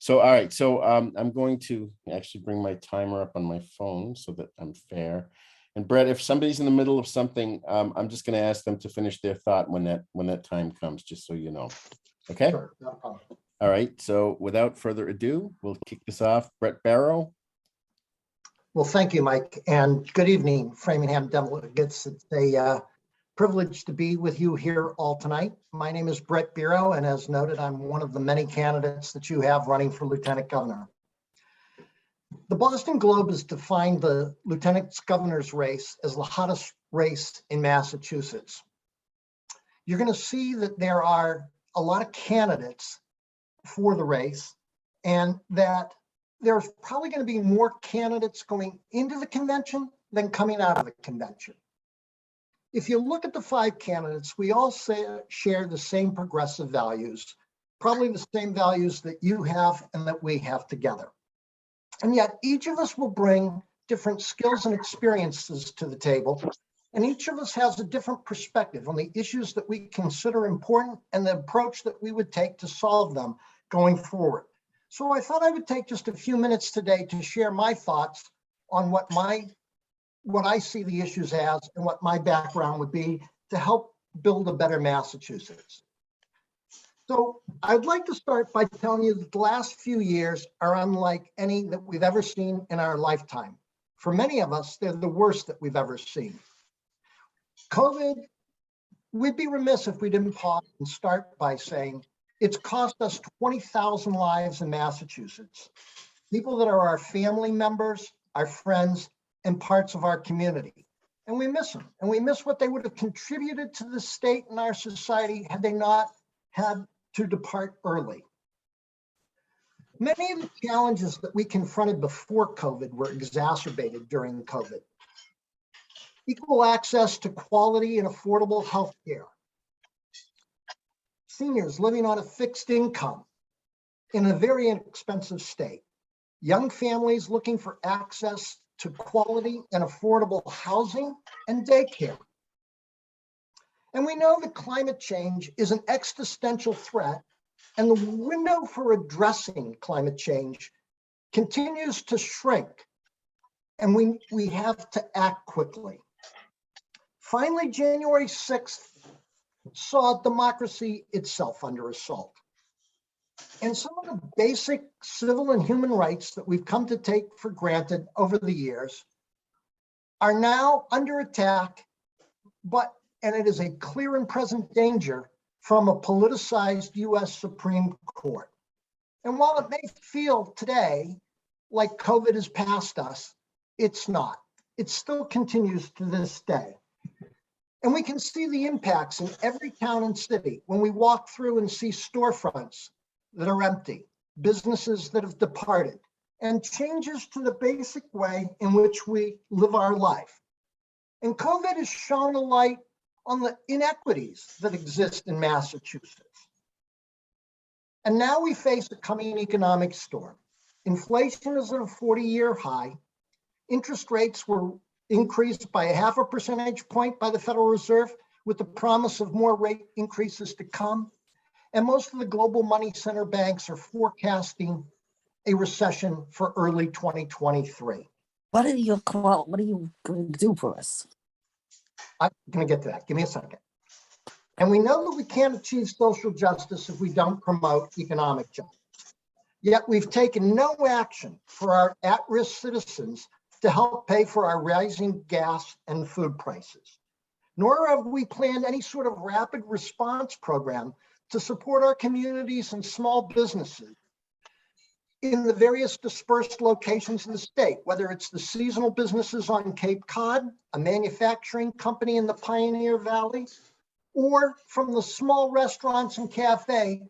So, all right. So I'm going to actually bring my timer up on my phone so that I'm fair. And Brett, if somebody's in the middle of something, I'm just going to ask them to finish their thought when that time comes, just so you know. Okay. Sure, no problem. All right. So without further ado, we'll kick this off. Brett Barrow. Well, thank you, Mike, and good evening, Framingham delegates. It's a privilege to be with you here all tonight. My name is Brett Barrow, and as noted, I'm one of the many candidates that you have running for Lieutenant Governor. The Boston Globe has defined the Lieutenant Governor's race as the hottest race in Massachusetts. You're going to see that there are a lot of candidates for the race, and that there's probably going to be more candidates going into the convention than coming out of the convention. If you look at the 5 candidates, we all share the same progressive values, probably the same values that you have and that we have together. And yet each of us will bring different skills and experiences to the table, and each of us has a different perspective on the issues that we consider important and the approach that we would take to solve them going forward. So I thought I would take just a few minutes today to share my thoughts on what I see the issues as and what my background would be to help build a better Massachusetts. So I'd like to start by telling you that the last few years are unlike any that we've ever seen in our lifetime. For many of us, they're the worst that we've ever seen. COVID, we'd be remiss if we didn't pause and start by saying, it's cost us 20,000 lives in Massachusetts. People that are our family members, our friends, and parts of our community. And we miss them. And we miss what they would have contributed to the state and our society had they not had to depart early. Many of the challenges that we confronted before COVID were exacerbated during COVID. Equal access to quality and affordable health care. Seniors living on a fixed income in a very inexpensive state. Young families looking for access to quality and affordable housing and daycare. And we know that climate change is an existential threat, and the window for addressing climate change continues to shrink, and we have to act quickly. Finally, January 6th saw democracy itself under assault. And some of the basic civil and human rights that we've come to take for granted over the years are now under attack, and it is a clear and present danger from a politicized US Supreme Court. And while it may feel today like COVID has passed us, it's not. It still continues to this day. And we can see the impacts in every town and city when we walk through and see storefronts that are empty, businesses that have departed, and changes to the basic way in which we live our life. And COVID has shone a light on the inequities that exist in Massachusetts. And now we face a coming economic storm. Inflation is at a 40-year high. Interest rates were increased by 0.5 percentage point by the Federal Reserve, with the promise of more rate increases to come. And most of the global money center banks are forecasting a recession for early 2023. What are you going to do for us? I'm going to get to that. Give me a second. And we know that we can't achieve social justice if we don't promote economic justice. Yet we've taken no action for our at-risk citizens to help pay for our rising gas and food prices. Nor have we planned any sort of rapid response program to support our communities and small businesses in the various dispersed locations in the state, whether it's the seasonal businesses on Cape Cod, a manufacturing company in the Pioneer Valley, or from the small restaurants and cafes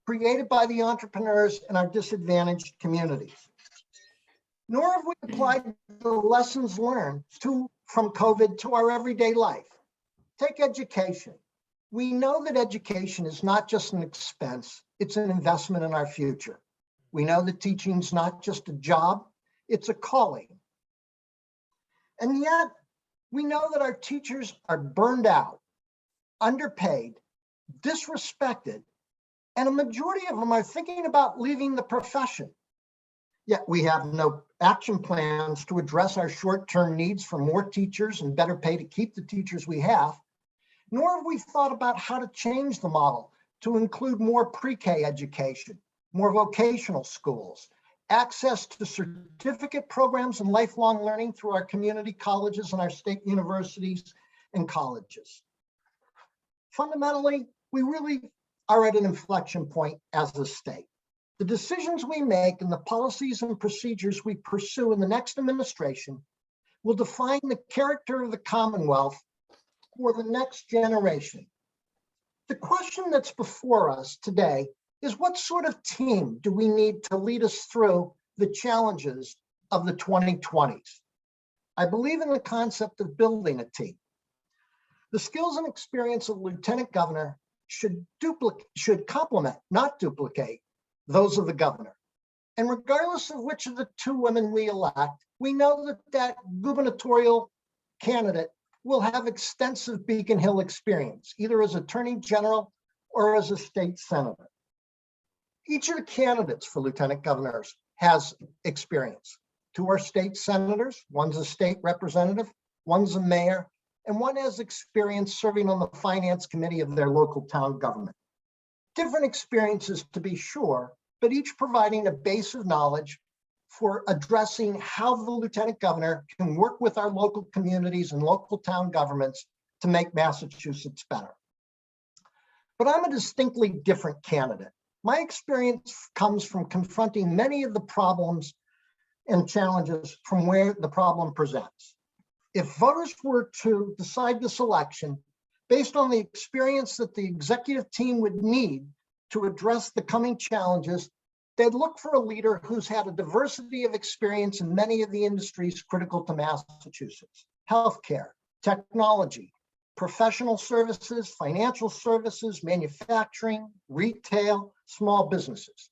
created by the entrepreneurs in our disadvantaged communities. Nor have we applied the lessons learned from COVID to our everyday life. Take education. We know that education is not just an expense, it's an investment in our future. We know that teaching is not just a job, it's a calling. And yet, we know that our teachers are burned out, underpaid, disrespected, And a majority of them are thinking about leaving the profession. Yet we have no action plans to address our short-term needs for more teachers and better pay to keep the teachers we have, nor have we thought about how to change the model to include more pre-K education, more vocational schools, access to certificate programs and lifelong learning through our community colleges and our state universities and colleges. Fundamentally, we really are at an inflection point as a state. The decisions we make and the policies and procedures we pursue in the next administration will define the character of the Commonwealth for the next generation. The question that's before us today is, what sort of team do we need to lead us through the challenges of the 2020s? I believe in the concept of building a team. The skills and experience of Lieutenant Governor should complement, not duplicate, those of the governor. And regardless of which of the two women we elect, we know that that gubernatorial candidate will have extensive Beacon Hill experience, either as Attorney General or as a state senator. Each of the candidates for lieutenant governors has experience. Two are state senators, one's a state representative, one's a mayor, and one has experience serving on the finance committee of their local town government. Different experiences, to be sure, but each providing a base of knowledge for addressing how the lieutenant governor can work with our local communities and local town governments to make Massachusetts better. But I'm a distinctly different candidate. My experience comes from confronting many of the problems and challenges from where the problem presents. If voters were to decide this election based on the experience that the executive team would need to address the coming challenges, they'd look for a leader who's had a diversity of experience in many of the industries critical to Massachusetts: healthcare, technology, professional services, financial services, manufacturing, retail, small businesses.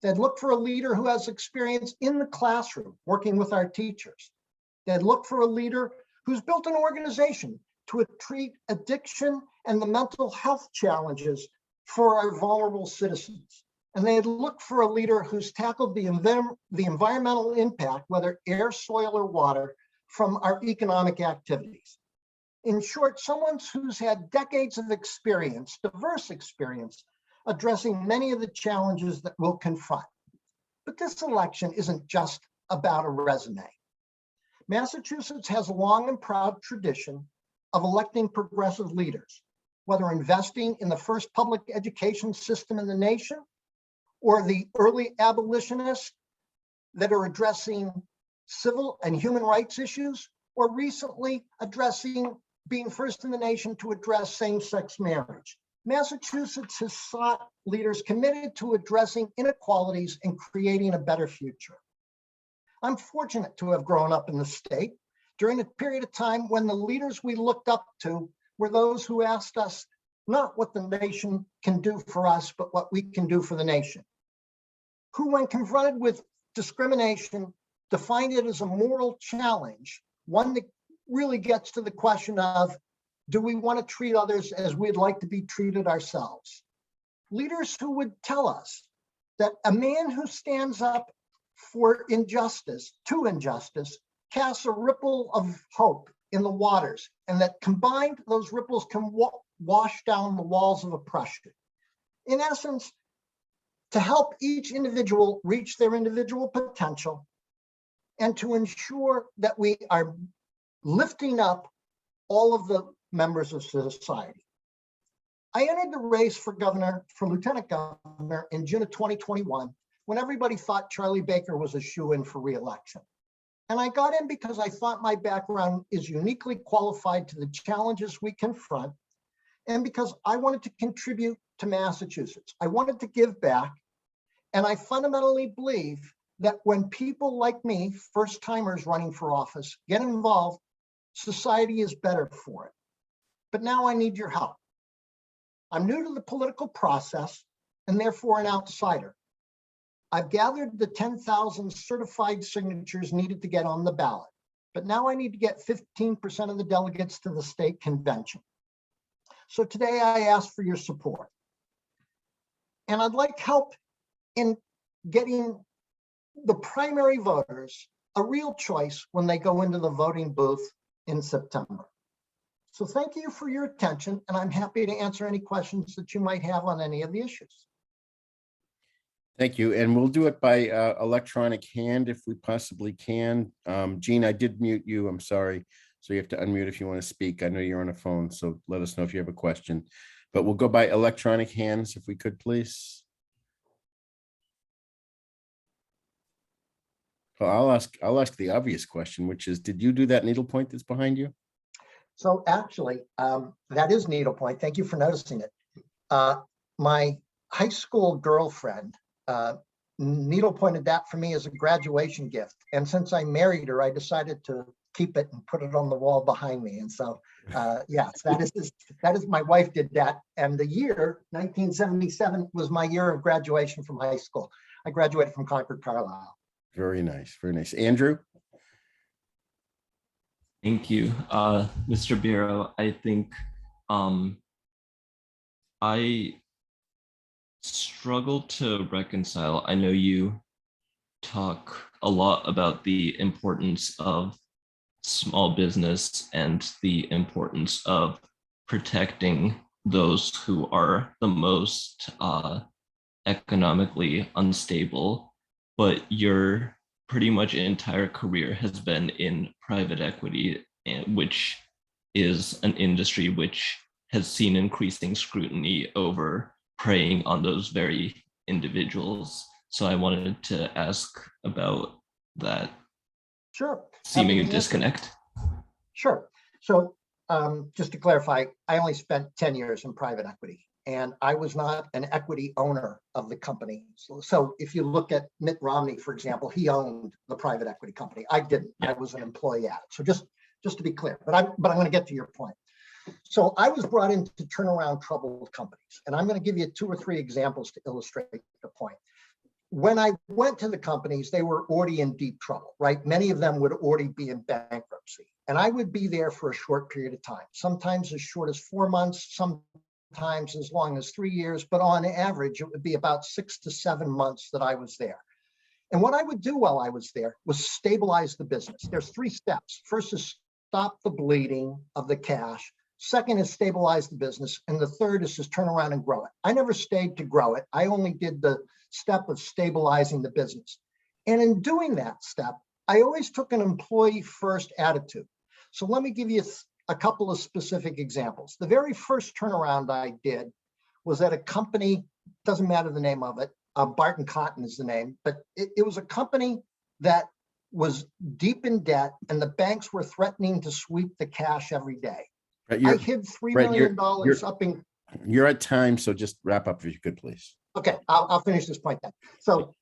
They'd look for a leader who has experience in the classroom, working with our teachers. They'd look for a leader who's built an organization to treat addiction and the mental health challenges for our vulnerable citizens. And they'd look for a leader who's tackled the environmental impact, whether air, soil, or water, from our economic activities. In short, someone who's had decades of experience, diverse experience, addressing many of the challenges that we'll confront. But this election isn't just about a resume. Massachusetts has a long and proud tradition of electing progressive leaders, whether investing in the first public education system in the nation, or the early abolitionists that are addressing civil and human rights issues, or recently being first in the nation to address same-sex marriage. Massachusetts has sought leaders committed to addressing inequalities and creating a better future. I'm fortunate to have grown up in the state during a period of time when the leaders we looked up to were those who asked us not what the nation can do for us, but what we can do for the nation. Who, when confronted with discrimination, defined it as a moral challenge, one that really gets to the question of, do we want to treat others as we'd like to be treated ourselves? Leaders who would tell us that a man who stands up for injustice, casts a ripple of hope in the waters, and that combined, those ripples can wash down the walls of oppression. In essence, to help each individual reach their individual potential and to ensure that we are lifting up all of the members of society. I entered the race for lieutenant governor in June of 2021, when everybody thought Charlie Baker was a shoo-in for re-election. And I got in because I thought my background is uniquely qualified to the challenges we confront, and because I wanted to contribute to Massachusetts. I wanted to give back, and I fundamentally believe that when people like me, first-timers running for office, get involved, society is better for it. But now I need your help. I'm new to the political process and therefore an outsider. I've gathered the 10,000 certified signatures needed to get on the ballot, but now I need to get 15% of the delegates to the state convention. So today I ask for your support. And I'd like help in getting the primary voters a real choice when they go into the voting booth in September. So thank you for your attention, and I'm happy to answer any questions that you might have on any of the issues. Thank you. And we'll do it by electronic hand if we possibly can. Jean, I did mute you. I'm sorry. So you have to unmute if you want to speak. I know you're on a phone, so let us know if you have a question. But we'll go by electronic hands if we could, please. Well, I'll ask the obvious question, which is, did you do that needlepoint that's behind you? So actually, that is needlepoint. Thank you for noticing it. My high school girlfriend needlepointed that for me as a graduation gift. And since I married her, I decided to keep it and put it on the wall behind me. And so, yes, that is my wife did that. And the year 1977 was my year of graduation from high school. I graduated from Concord, Carlisle. Very nice. Very nice. Andrew? Thank you, Mr. Bureau. I think I struggle to reconcile. I know you talk a lot about the importance of small business and the importance of protecting those who are the most economically unstable, but your pretty much entire career has been in private equity, which is an industry which has seen increasing scrutiny over preying on those very individuals. So I wanted to ask about that. Sure. Seeming disconnect. Sure. So just to clarify, I only spent 10 years in private equity, and I was not an equity owner of the company. So if you look at Mitt Romney, for example, he owned the private equity company. I didn't. Yeah. I was an employee at it. So just to be clear, but I'm going to get to your point. So I was brought in to turn around troubled companies, and I'm going to give you 2 or 3 examples to illustrate the point. When I went to the companies, they were already in deep trouble, right? Many of them would already be in bankruptcy, and I would be there for a short period of time, sometimes as short as 4 months, sometimes as long as 3 years, but on average, it would be about 6 to 7 months that I was there. And what I would do while I was there was stabilize the business. There's 3 steps. First is stop the bleeding of the cash. Second is stabilize the business. And the third is just turn around and grow it. I never stayed to grow it. I only did the step of stabilizing the business. And in doing that step, I always took an employee first attitude. So let me give you a couple of specific examples. The very first turnaround I did was at a company, doesn't matter the name of it, Barton Cotton is the name, but it was a company that was deep in debt, and the banks were threatening to sweep the cash every day. I hid $3 million up in. You're at time, so just wrap up if you could, please. Okay, I'll finish this point then. So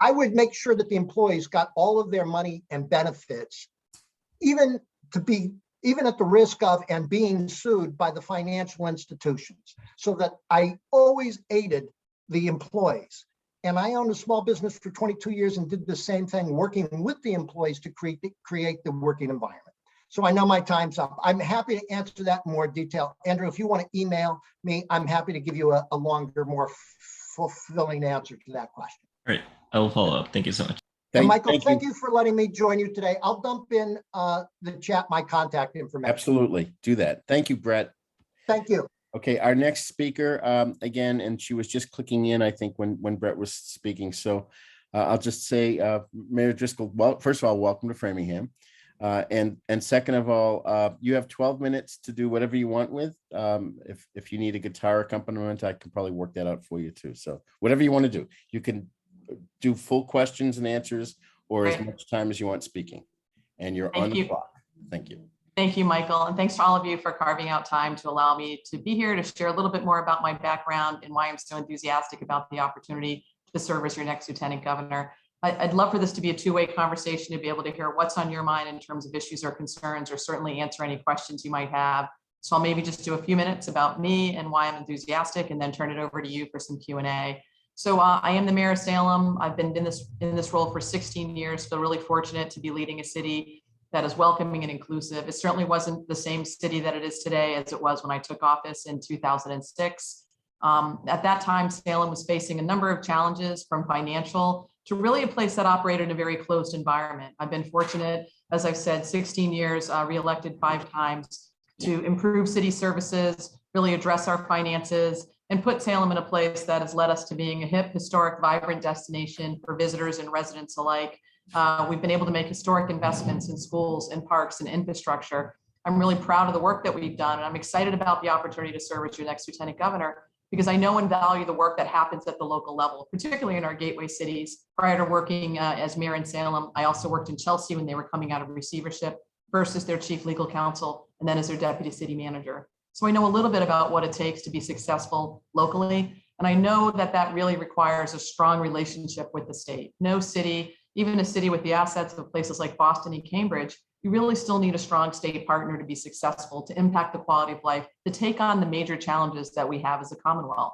I would make sure that the employees got all of their money and benefits, even at the risk of and being sued by the financial institutions, so that I always aided the employees. And I owned a small business for 22 years and did the same thing, working with the employees to create the working environment. So I know my time's up. I'm happy to answer that in more detail. Andrew, if you want to email me, I'm happy to give you a longer, more fulfilling answer to that question. All right, I will follow up. Thank you so much. Michael, thank you for letting me join you today. I'll dump in the chat my contact information. Absolutely, do that. Thank you, Brett. Thank you. Okay, our next speaker, again, and she was just clicking in, I think, when Brett was speaking. So I'll just say, Mayor Driscoll, well, first of all, welcome to Framingham. And second of all, you have 12 minutes to do whatever you want with. If you need a guitar accompaniment, I can probably work that out for you too. So whatever you want to do, you can do full questions and answers, or as much time as you want speaking. And you're on the clock. Thank you. Thank you, Michael. And thanks to all of you for carving out time to allow me to be here to share a little bit more about my background and why I'm so enthusiastic about the opportunity to serve as your next Lieutenant Governor. I'd love for this to be a two-way conversation, to be able to hear what's on your mind in terms of issues or concerns, or certainly answer any questions you might have. So I'll maybe just do a few minutes about me and why I'm enthusiastic, and then turn it over to you for some Q&A. So I am the Mayor of Salem. I've been in this role for 16 years. Feel really fortunate to be leading a city that is welcoming and inclusive. It certainly wasn't the same city that it is today as it was when I took office in 2006. At that time, Salem was facing a number of challenges, from financial to really a place that operated in a very closed environment. I've been fortunate, as I've said, 16 years, reelected 5 times, to improve city services, really address our finances, and put Salem in a place that has led us to being a hip, historic, vibrant destination for visitors and residents alike. We've been able to make historic investments in schools and parks and infrastructure. I'm really proud of the work that we've done, and I'm excited about the opportunity to serve as your next lieutenant governor, because I know and value the work that happens at the local level, particularly in our gateway cities. Prior to working as mayor in Salem, I also worked in Chelsea when they were coming out of receivership, first as their chief legal counsel, and then as their deputy city manager. So I know a little bit about what it takes to be successful locally. And I know that that really requires a strong relationship with the state. No city, even a city with the assets of places like Boston and Cambridge, you really still need a strong state partner to be successful, to impact the quality of life, to take on the major challenges that we have as a Commonwealth.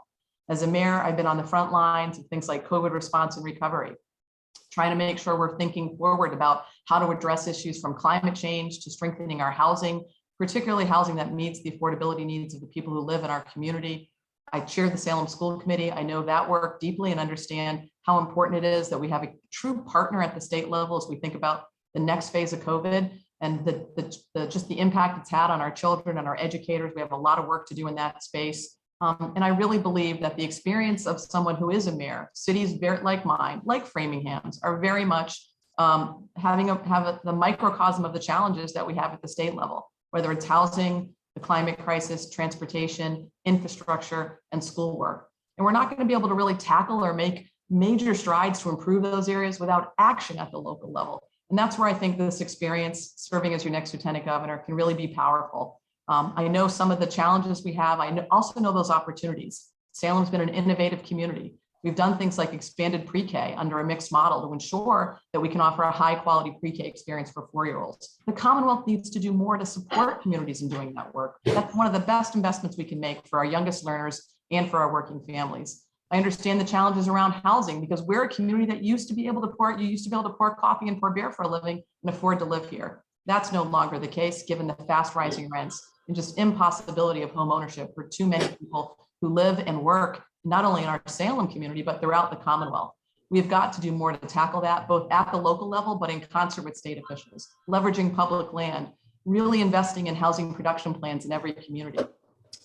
As a mayor, I've been on the front lines of things like COVID response and recovery, trying to make sure we're thinking forward about how to address issues from climate change to strengthening our housing, particularly housing that meets the affordability needs of the people who live in our community. I chair the Salem School Committee. I know that work deeply and understand how important it is that we have a true partner at the state level as we think about the next phase of COVID and just the impact it's had on our children and our educators. We have a lot of work to do in that space. And I really believe that the experience of someone who is a mayor, cities very like mine, like Framingham's, are very much have the microcosm of the challenges that we have at the state level, whether it's housing, the climate crisis, transportation, infrastructure, and schoolwork. And we're not going to be able to really tackle or make major strides to improve those areas without action at the local level. And that's where I think this experience serving as your next lieutenant governor can really be powerful. I know some of the challenges we have. I also know those opportunities. Salem's been an innovative community. We've done things like expanded pre-K under a mixed model to ensure that we can offer a high quality pre-K experience for 4-year-olds. The Commonwealth needs to do more to support communities in doing that work. That's one of the best investments we can make for our youngest learners and for our working families. I understand the challenges around housing, because we're a community that used to be able to pour coffee and pour beer for a living and afford to live here. That's no longer the case, given the fast rising rents and just impossibility of home ownership for too many people who live and work not only in our Salem community, but throughout the Commonwealth. We've got to do more to tackle that, both at the local level, but in concert with state officials, leveraging public land, really investing in housing production plans in every community,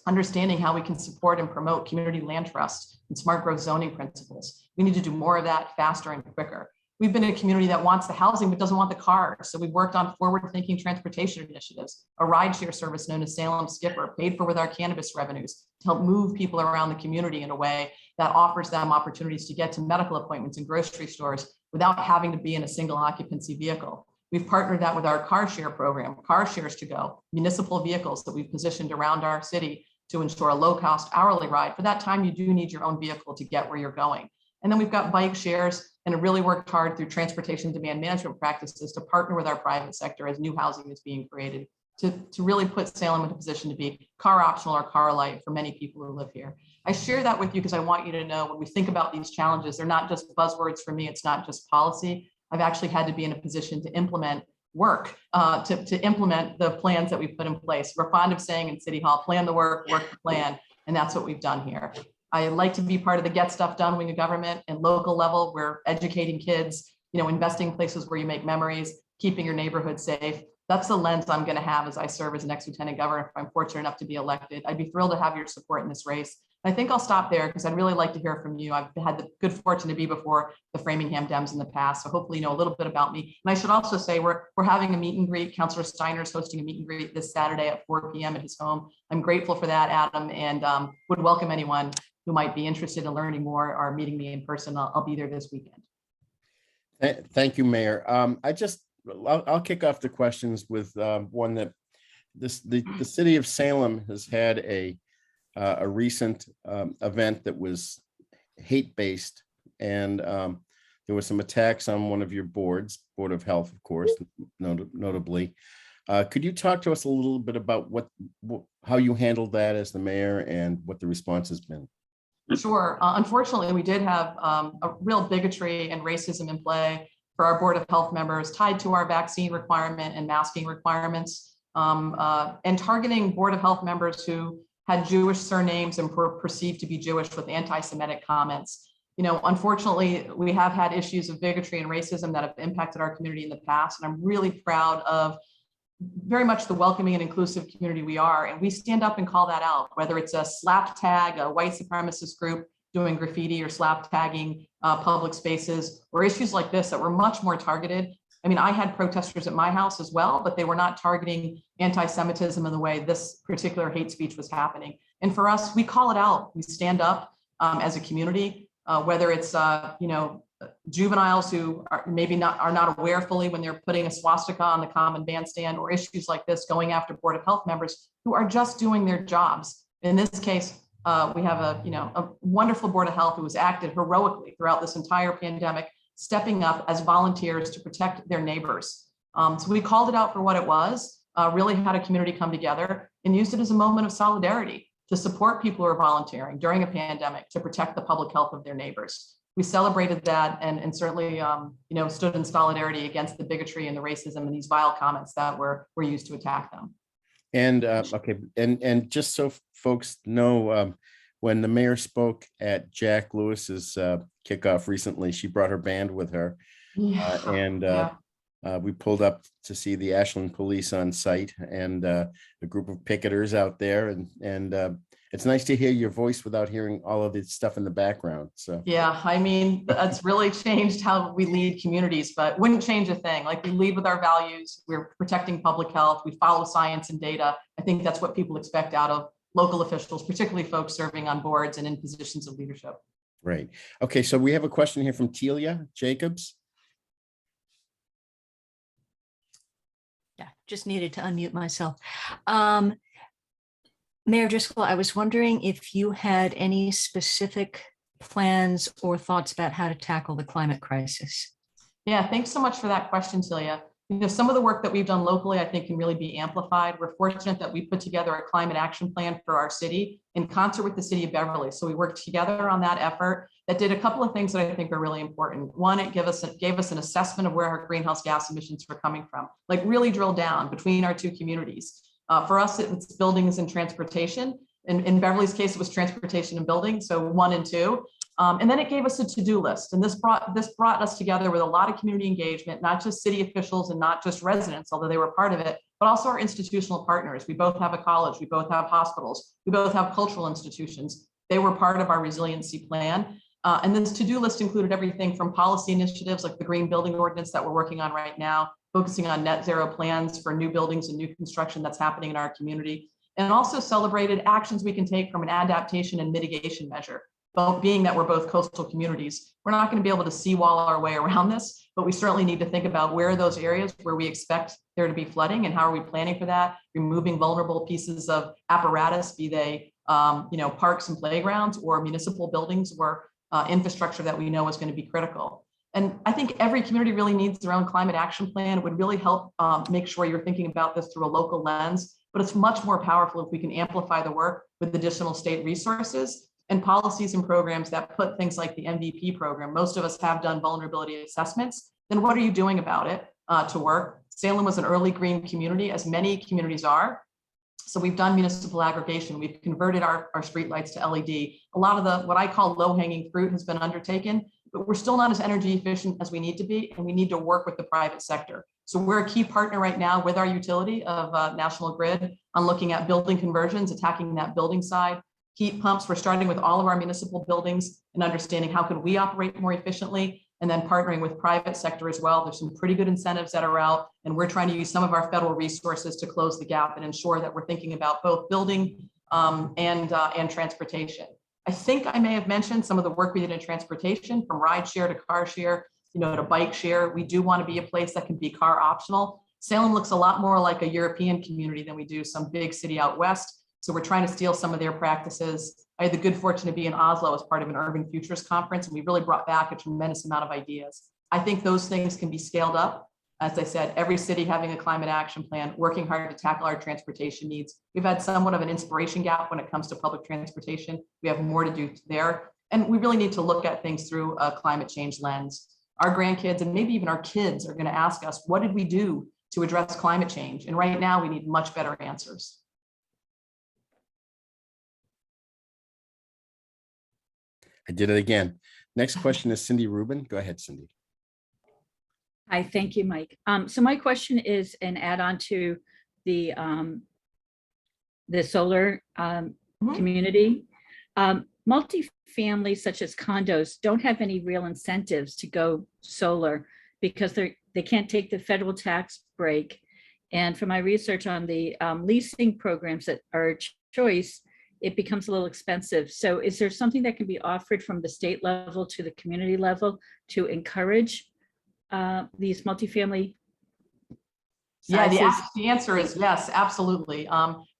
understanding how we can support and promote community land trusts and smart growth zoning principles. We need to do more of that faster and quicker. We've been a community that wants the housing, but doesn't want the cars. So we've worked on forward-thinking transportation initiatives, a rideshare service known as Salem Skipper, paid for with our cannabis revenues, to help move people around the community in a way that offers them opportunities to get to medical appointments and grocery stores without having to be in a single occupancy vehicle. We've partnered that with our car share program, Car Shares to Go, municipal vehicles that we've positioned around our city to ensure a low-cost hourly ride. For that time, you do need your own vehicle to get where you're going. And then we've got bike shares, and have really worked hard through transportation demand management practices to partner with our private sector as new housing is being created to really put Salem in a position to be car optional or car light for many people who live here. I share that with you because I want you to know when we think about these challenges, they're not just buzzwords for me. It's not just policy. I've actually had to be in a position to implement work, to implement the plans that we put in place. We're fond of saying in City Hall, plan the work the plan. And that's what we've done here. I like to be part of the get stuff done wing of government and local level. We're educating kids, investing in places where you make memories, keeping your neighborhood safe. That's the lens I'm going to have as I serve as next lieutenant governor if I'm fortunate enough to be elected. I'd be thrilled to have your support in this race. I think I'll stop there because I'd really like to hear from you. I've had the good fortune to be before the Framingham Dems in the past, so hopefully you know a little bit about me. And I should also say we're having a meet and greet. Councilor Steiner's hosting a meet and greet this Saturday at 4 p.m. at his home. I'm grateful for that, Adam, and would welcome anyone who might be interested in learning more or meeting me in person. I'll be there this weekend. Thank you, Mayor. I'll kick off the questions with one that the city of Salem has had a recent event that was hate-based, and there were some attacks on one of your boards, Board of Health, of course, notably. Could you talk to us a little bit about how you handled that as the mayor and what the response has been? Sure. Unfortunately, we did have a real bigotry and racism in play for our Board of Health members tied to our vaccine requirement and masking requirements, and targeting Board of Health members who had Jewish surnames and were perceived to be Jewish with anti-Semitic comments. Unfortunately, we have had issues of bigotry and racism that have impacted our community in the past, and I'm really proud of very much the welcoming and inclusive community we are, and we stand up and call that out, whether it's a slap tag, a white supremacist group doing graffiti or slap tagging public spaces, or issues like this that were much more targeted. I mean, I had protesters at my house as well, but they were not targeting anti-Semitism in the way this particular hate speech was happening. And for us, we call it out. We stand up as a community, whether it's juveniles who are not aware fully when they're putting a swastika on the common bandstand, or issues like this going after Board of Health members who are just doing their jobs. In this case, we have a wonderful Board of Health who has acted heroically throughout this entire pandemic, stepping up as volunteers to protect their neighbors. So we called it out for what it was, really had a community come together and used it as a moment of solidarity to support people who are volunteering during a pandemic to protect the public health of their neighbors. We celebrated that and certainly stood in solidarity against the bigotry and the racism and these vile comments that were used to attack them. And okay, and just so folks know, when the mayor spoke at Jack Lewis's kickoff recently, she brought her band with her, we pulled up to see the Ashland police on site and a group of picketers out there, and it's nice to hear your voice without hearing all of this stuff in the background. So yeah, I mean, that's really changed how we lead communities, but wouldn't change a thing. Like, we lead with our values, we're protecting public health, we follow science and data. I think that's what people expect out of local officials, particularly folks serving on boards and in positions of leadership. Right. Okay, so we have a question here from Telia Jacobs. Yeah, just needed to unmute myself. Mayor Driscoll, I was wondering if you had any specific plans or thoughts about how to tackle the climate crisis. Yeah, thanks so much for that question, Celia. Some of the work that we've done locally, I think, can really be amplified. We're fortunate that we put together a climate action plan for our city in concert with the city of Beverly. So we worked together on that effort that did a couple of things that I think are really important. One, it gave us an assessment of where our greenhouse gas emissions were coming from, like really drill down between our two communities. For us, it's buildings and transportation. In Beverly's case, it was transportation and building, so 1 and 2. And then it gave us a to-do list. And this brought us together with a lot of community engagement, not just city officials and not just residents, although they were part of it, but also our institutional partners. We both have a college, we both have hospitals, we both have cultural institutions. They were part of our resiliency plan. And this to-do list included everything from policy initiatives like the green building ordinance that we're working on right now, focusing on net zero plans for new buildings and new construction that's happening in our community, and also celebrated actions we can take from an adaptation and mitigation measure. Well, being that we're both coastal communities, we're not going to be able to seawall our way around this, but we certainly need to think about where are those areas where we expect there to be flooding and how are we planning for that, removing vulnerable pieces of apparatus, be they parks and playgrounds or municipal buildings or infrastructure that we know is going to be critical. And I think every community really needs their own climate action plan. It would really help make sure you're thinking about this through a local lens, but it's much more powerful if we can amplify the work with additional state resources and policies and programs that put things like the MVP program. Most of us have done vulnerability assessments. Then what are you doing about it to work? Salem was an early green community, as many communities are. So we've done municipal aggregation. We've converted our streetlights to LED. A lot of the, what I call low-hanging fruit has been undertaken, but we're still not as energy efficient as we need to be, and we need to work with the private sector. So we're a key partner right now with our utility of National Grid on looking at building conversions, attacking that building side. Heat pumps, we're starting with all of our municipal buildings and understanding how can we operate more efficiently, and then partnering with private sector as well. There's some pretty good incentives that are out, and we're trying to use some of our federal resources to close the gap and ensure that we're thinking about both building and transportation. I think I may have mentioned some of the work we did in transportation, from ride share to car share, to bike share. We do want to be a place that can be car optional. Salem looks a lot more like a European community than we do some big city out west. So we're trying to steal some of their practices. I had the good fortune to be in Oslo as part of an Urban Futures Conference, and we really brought back a tremendous amount of ideas. I think those things can be scaled up. As I said, every city having a climate action plan, working hard to tackle our transportation needs. We've had somewhat of an inspiration gap when it comes to public transportation. We have more to do there. And we really need to look at things through a climate change lens. Our grandkids and maybe even our kids are going to ask us, what did we do to address climate change? And right now we need much better answers. I did it again. Next question is Cindy Rubin. Go ahead, Cindy. Hi, thank you, Mike. So my question is an add-on to the solar community. Multifamily, such as condos, don't have any real incentives to go solar because they can't take the federal tax break. And from my research on the leasing programs that are a choice, it becomes a little expensive. So is there something that can be offered from the state level to the community level to encourage these multifamily Yeah, sizes? the answer is yes, absolutely.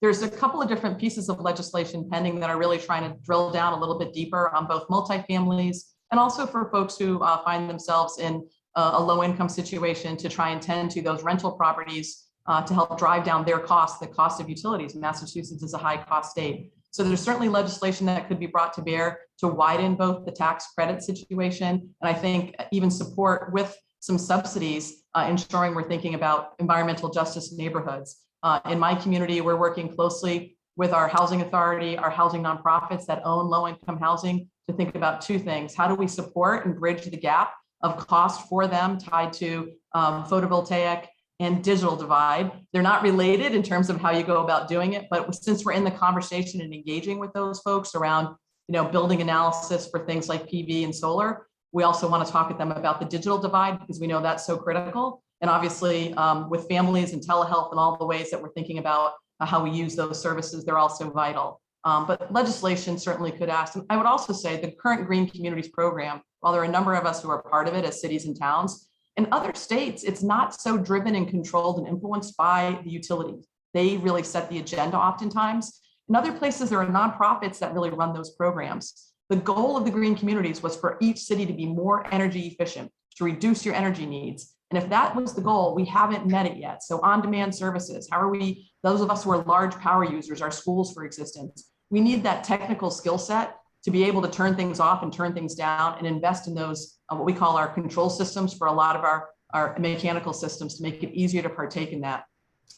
There's a couple of different pieces of legislation pending that are really trying to drill down a little bit deeper on both multifamilies and also for folks who find themselves in a low income situation to try and tend to those rental properties to help drive down their costs, the cost of utilities. Massachusetts is a high cost state. So there's certainly legislation that could be brought to bear to widen both the tax credit situation and I think even support with some subsidies, ensuring we're thinking about environmental justice neighborhoods. In my community, we're working closely with our housing authority, our housing nonprofits that own low-income housing to think about two things. How do we support and bridge the gap of cost for them tied to photovoltaic and digital divide? They're not related in terms of how you go about doing it, but since we're in the conversation and engaging with those folks around, building analysis for things like PV and solar, we also want to talk with them about the digital divide because we know that's so critical. And obviously with families and telehealth and all the ways that we're thinking about how we use those services, they're also vital. But legislation certainly could ask. And I would also say the current Green Communities program, while there are a number of us who are part of it as cities and towns, in other states, it's not so driven and controlled and influenced by the utilities. They really set the agenda oftentimes. In other places, there are nonprofits that really run those programs. The goal of the Green Communities was for each city to be more energy efficient, to reduce your energy needs. And if that was the goal, we haven't met it yet. So on-demand services, how are we, those of us who are large power users, our schools for existence, we need that technical skill set to be able to turn things off and turn things down and invest in those, what we call our control systems for a lot of our mechanical systems to make it easier to partake in that.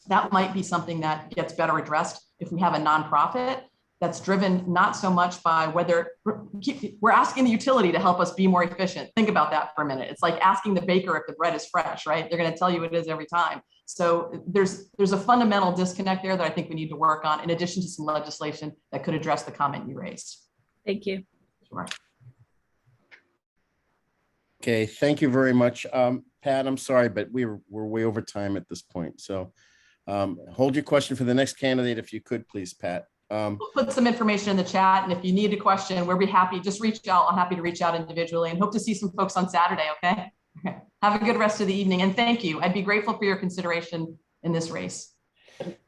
That might be something that gets better addressed if we have a nonprofit that's driven not so much by whether we're asking the utility to help us be more efficient. Think about that for a minute. It's like asking the baker if the bread is fresh, right? They're going to tell you it is every time. So there's a fundamental disconnect there that I think we need to work on in addition to some legislation that could address the comment you raised. Thank you. Sure. Okay, thank you very much. Pat, I'm sorry, but we're way over time at this point. So hold your question for the next candidate if you could, please, Pat. We'll put some information in the chat, and if you need a question, we'll be happy. Just reach out. I'm happy to reach out individually, and hope to see some folks on Saturday. Okay. Have a good rest of the evening, and thank you. I'd be grateful for your consideration in this race.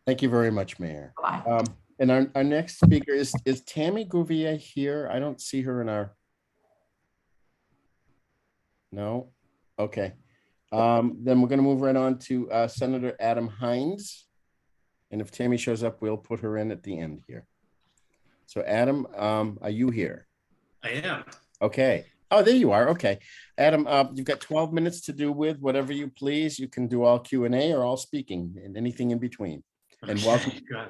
Thank you very much, Mayor. Bye. And our next speaker is Tammy Gouvier here? I don't see her in our. No. Okay. Then we're going to move right on to Senator Adam Hines. And if Tammy shows up, we'll put her in at the end here. So Adam, are you here? I am. Okay. Oh, there you are. Okay. Adam, you've got 12 minutes to do with whatever you please. You can do all Q&A or all speaking and anything in between. And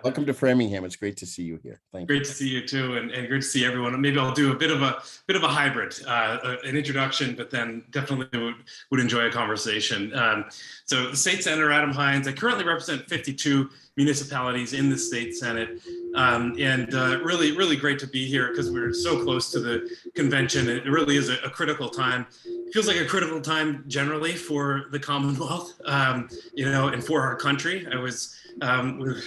welcome to Framingham. It's great to see you here. Thank you. Great to see you too, and great to see everyone. Maybe I'll do a bit of a hybrid, an introduction, but then definitely would enjoy a conversation. So, State Senator Adam Hines. I currently represent 52 municipalities in the state Senate, and really great to be here because we're so close to the convention. It really is a critical time. It feels like a critical time generally for the Commonwealth, and for our country. I was with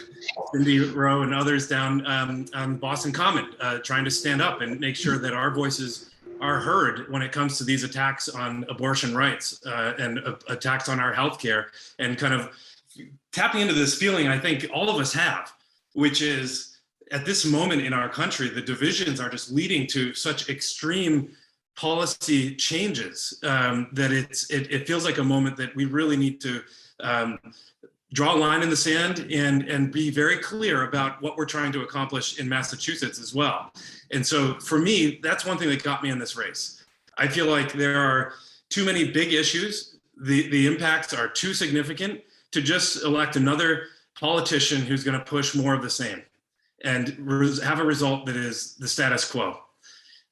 Cindy Rowe and others down on Boston Common, trying to stand up and make sure that our voices are heard when it comes to these attacks on abortion rights and attacks on our healthcare, and kind of tapping into this feeling I think all of us have, which is at this moment in our country, the divisions are just leading to such extreme policy changes that it feels like a moment that we really need to draw a line in the sand and be very clear about what we're trying to accomplish in Massachusetts as well. And so for me, that's one thing that got me in this race. I feel like there are too many big issues. The impacts are too significant to just elect another politician who's going to push more of the same and have a result that is the status quo.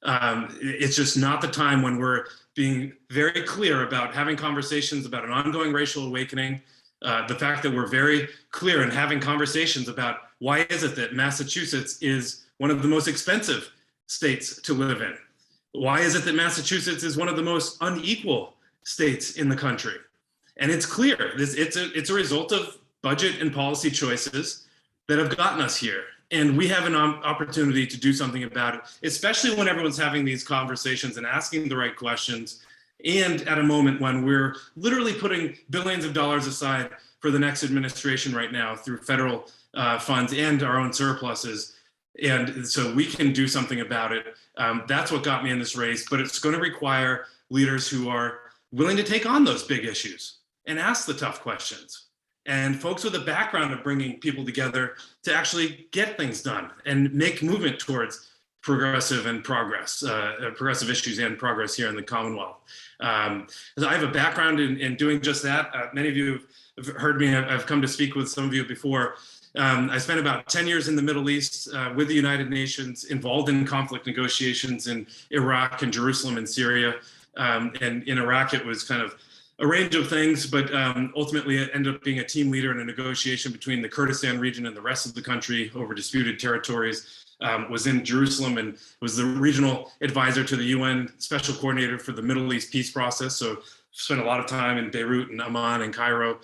It's just not the time when we're being very clear about having conversations about an ongoing racial awakening. The fact that we're very clear in having conversations about why is it that Massachusetts is one of the most expensive states to live in? Why is it that Massachusetts is one of the most unequal states in the country? And it's clear, it's a result of budget and policy choices that have gotten us here. And we have an opportunity to do something about it, especially when everyone's having these conversations and asking the right questions. And at a moment when we're literally putting billions of dollars aside for the next administration right now through federal funds and our own surpluses. And so we can do something about it. That's what got me in this race, but it's going to require leaders who are willing to take on those big issues and ask the tough questions. And folks with a background of bringing people together to actually get things done and make movement towards progressive issues and progress here in the Commonwealth. So I have a background in doing just that. Many of you have heard me. I've come to speak with some of you before. I spent about 10 years in the Middle East with the United Nations, involved in conflict negotiations in Iraq and Jerusalem and Syria. And in Iraq, it was kind of a range of things, but ultimately it ended up being a team leader in a negotiation between the Kurdistan region and the rest of the country over disputed territories. Was in Jerusalem and was the regional advisor to the UN Special Coordinator for the Middle East peace process. So spent a lot of time in Beirut and Amman and Cairo,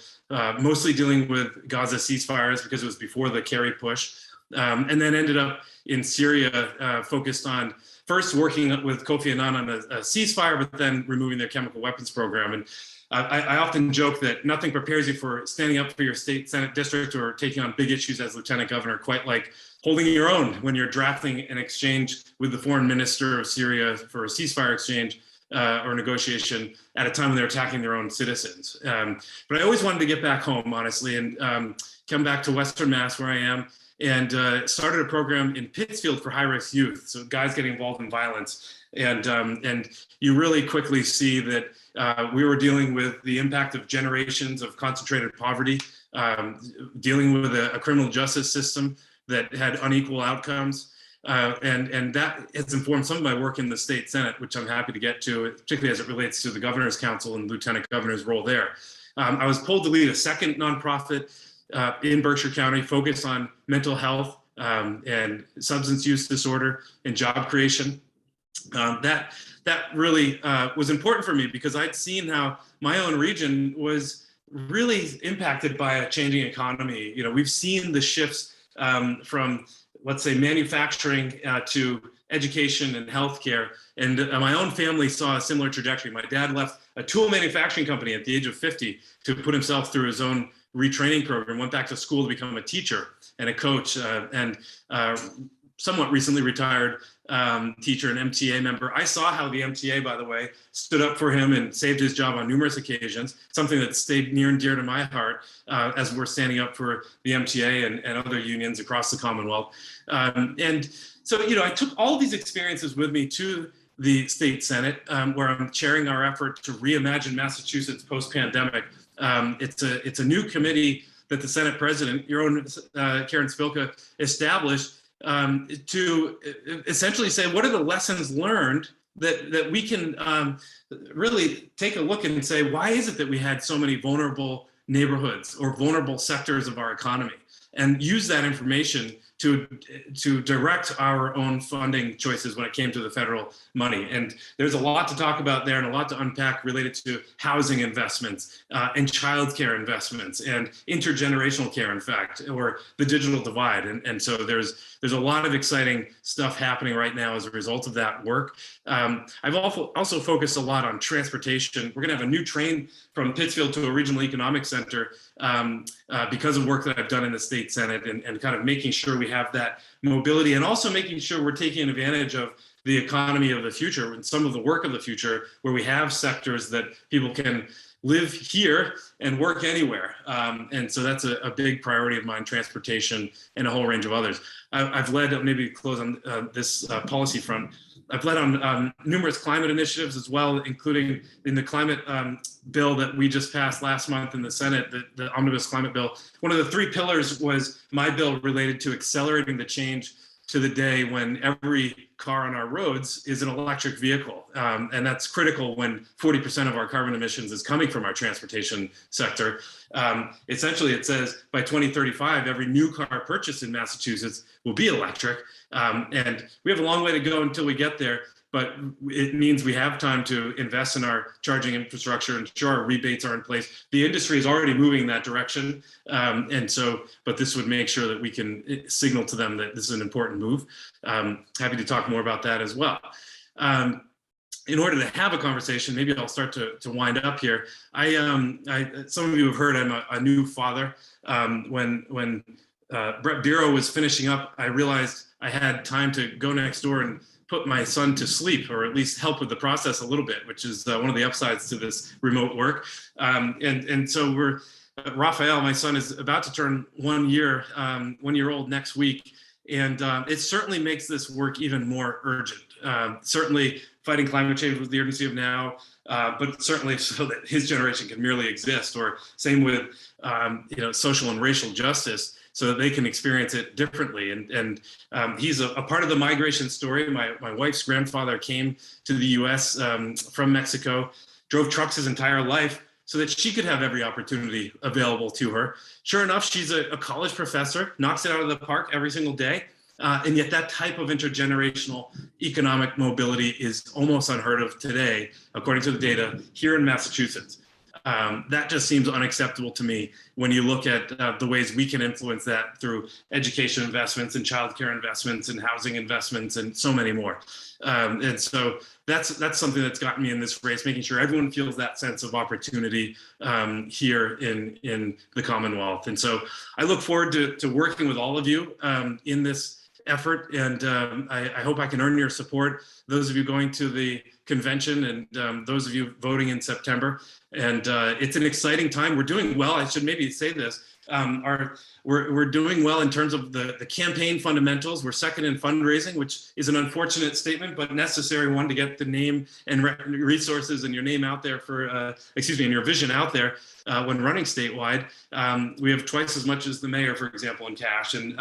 mostly dealing with Gaza ceasefires because it was before the Kerry push. And then ended up in Syria, focused on first working with Kofi Annan on a ceasefire, but then removing their chemical weapons program. And I often joke that nothing prepares you for standing up for your state senate district or taking on big issues as lieutenant governor, quite like holding your own when you're drafting an exchange with the foreign minister of Syria for a ceasefire exchange or negotiation at a time when they're attacking their own citizens. But I always wanted to get back home, honestly, and come back to Western Mass where I am, and started a program in Pittsfield for high-risk youth, so guys getting involved in violence. And you really quickly see that we were dealing with the impact of generations of concentrated poverty, dealing with a criminal justice system that had unequal outcomes. And that has informed some of my work in the state senate, which I'm happy to get to, particularly as it relates to the governor's council and lieutenant governor's role there. I was pulled to lead a second nonprofit in Berkshire County focused on mental health and substance use disorder and job creation. That really was important for me because I'd seen how my own region was really impacted by a changing economy. You know, we've seen the shifts from, let's say, manufacturing to education and healthcare. And my own family saw a similar trajectory. My dad left a tool manufacturing company at the age of 50 to put himself through his own retraining program, went back to school to become a teacher and a coach, and somewhat recently retired teacher and MTA member. I saw how the MTA, by the way, stood up for him and saved his job on numerous occasions, something that stayed near and dear to my heart as we're standing up for the MTA and other unions across the Commonwealth. And so, you know, I took all of these experiences with me to the state senate, where I'm chairing our effort to reimagine Massachusetts post-pandemic. It's a new committee that the Senate president, your own Karen Spilka, established to essentially say, what are the lessons learned that we can really take a look and say, why is it that we had so many vulnerable neighborhoods or vulnerable sectors of our economy, and use that information to direct our own funding choices when it came to the federal money. And there's a lot to talk about there and a lot to unpack related to housing investments and childcare investments and intergenerational care, in fact, or the digital divide. And so there's a lot of exciting stuff happening right now as a result of that work. I've also focused a lot on transportation. We're gonna have a new train from Pittsfield to a regional economic center because of work that I've done in the state senate and kind of making sure we have that mobility, and also making sure we're taking advantage of the economy of the future and some of the work of the future, where we have sectors that people can live here and work anywhere. And so that's a big priority of mine, transportation and a whole range of others. I've led, maybe close on this policy front, I've led on numerous climate initiatives as well, including in the climate bill that we just passed last month in the Senate, the omnibus climate bill. One of the three pillars was my bill related to accelerating the change to the day when every car on our roads is an electric vehicle. And that's critical when 40% of our carbon emissions is coming from our transportation sector. Essentially, it says by 2035, every new car purchased in Massachusetts will be electric. And we have a long way to go until we get there, but it means we have time to invest in our charging infrastructure, ensure our rebates are in place. The industry is already moving in that direction. But this would make sure that we can signal to them that this is an important move. Happy to talk more about that as well. In order to have a conversation, maybe I'll start to wind up here. Some of you have heard I'm a new father. When Brett Bureau was finishing up, I realized I had time to go next door and put my son to sleep, or at least help with the process a little bit, which is one of the upsides to this remote work. And so Raphael, my son, is about to turn 1 year, 1 year old next week. And it certainly makes this work even more urgent. Certainly fighting climate change with the urgency of now, but certainly so that his generation can merely exist, or same with social and racial justice, so that they can experience it differently. And he's a part of the migration story. My wife's grandfather came to the US from Mexico, drove trucks his entire life so that she could have every opportunity available to her. Sure enough, she's a college professor, knocks it out of the park every single day. And yet that type of intergenerational economic mobility is almost unheard of today, according to the data here in Massachusetts. That just seems unacceptable to me when you look at the ways we can influence that through education investments and childcare investments and housing investments and so many more. And so that's something that's gotten me in this race, making sure everyone feels that sense of opportunity here in the Commonwealth. And so I look forward to working with all of you in this effort, and I hope I can earn your support, those of you going to the convention and those of you voting in September. And it's an exciting time. We're doing well. I should maybe say this. We're doing well in terms of the campaign fundamentals. We're second in fundraising, which is an unfortunate statement, but necessary one to get the name and resources and your name out there and your vision out there when running statewide. We have twice as much as the mayor, for example, in cash, and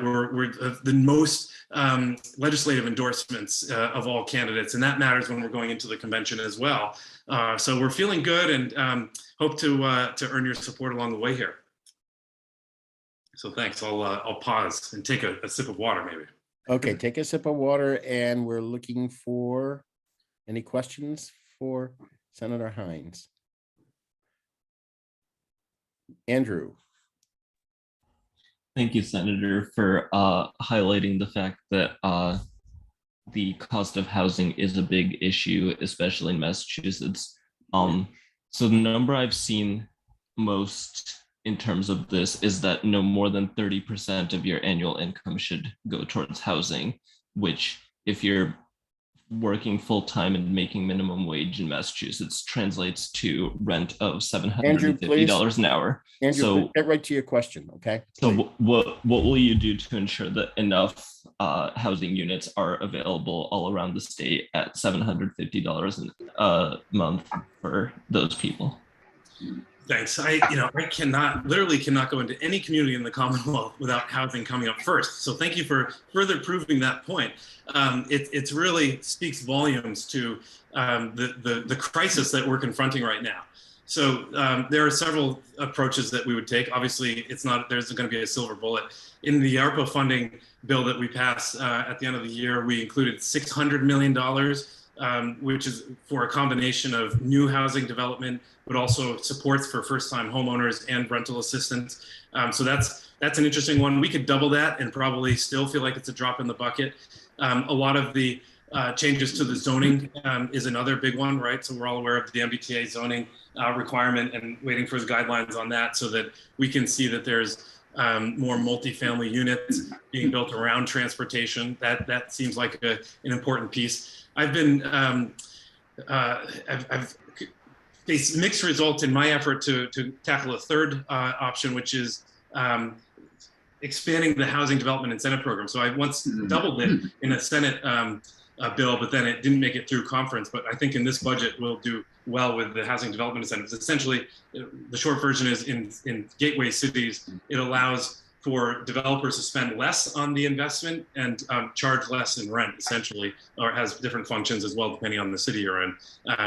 we're the most legislative endorsements of all candidates, and that matters when we're going into the convention as well. So we're feeling good, and hope to earn your support along the way here. So thanks. I'll pause and take a sip of water, maybe. Okay, take a sip of water, and we're looking for any questions for Senator Hines. Andrew. Thank you, Senator, for highlighting the fact that the cost of housing is a big issue, especially in Massachusetts. So the number I've seen most in terms of this is that no more than 30% of your annual income should go towards housing, which, if you're working full-time and making minimum wage in Massachusetts, translates to rent of $750 an hour. Andrew, so get right to your question, okay? So what will you do to ensure that enough housing units are available all around the state at $750 a month for those people? Thanks. I literally cannot go into any community in the Commonwealth without housing coming up first. So thank you for further proving that point. It really speaks volumes to the crisis that we're confronting right now. So there are several approaches that we would take. Obviously, there's going to be a silver bullet. In the ARPA funding bill that we passed at the end of the year, we included $600 million, which is for a combination of new housing development, but also supports for first-time homeowners and rental assistance. So that's an interesting one. We could double that and probably still feel like it's a drop in the bucket. A lot of the changes to the zoning is another big one, right? So we're all aware of the MBTA zoning requirement and waiting for the guidelines on that, so that we can see that there's more multifamily units being built around transportation. That seems like an important piece. I've faced mixed results in my effort to tackle a third option, which is expanding the housing development incentive program. So I once doubled it in a Senate bill, but then it didn't make it through conference. But I think in this budget, we'll do well with the housing development incentives. Essentially, the short version is in gateway cities, it allows for developers to spend less on the investment and charge less in rent, essentially, or has different functions as well, depending on the city you're in.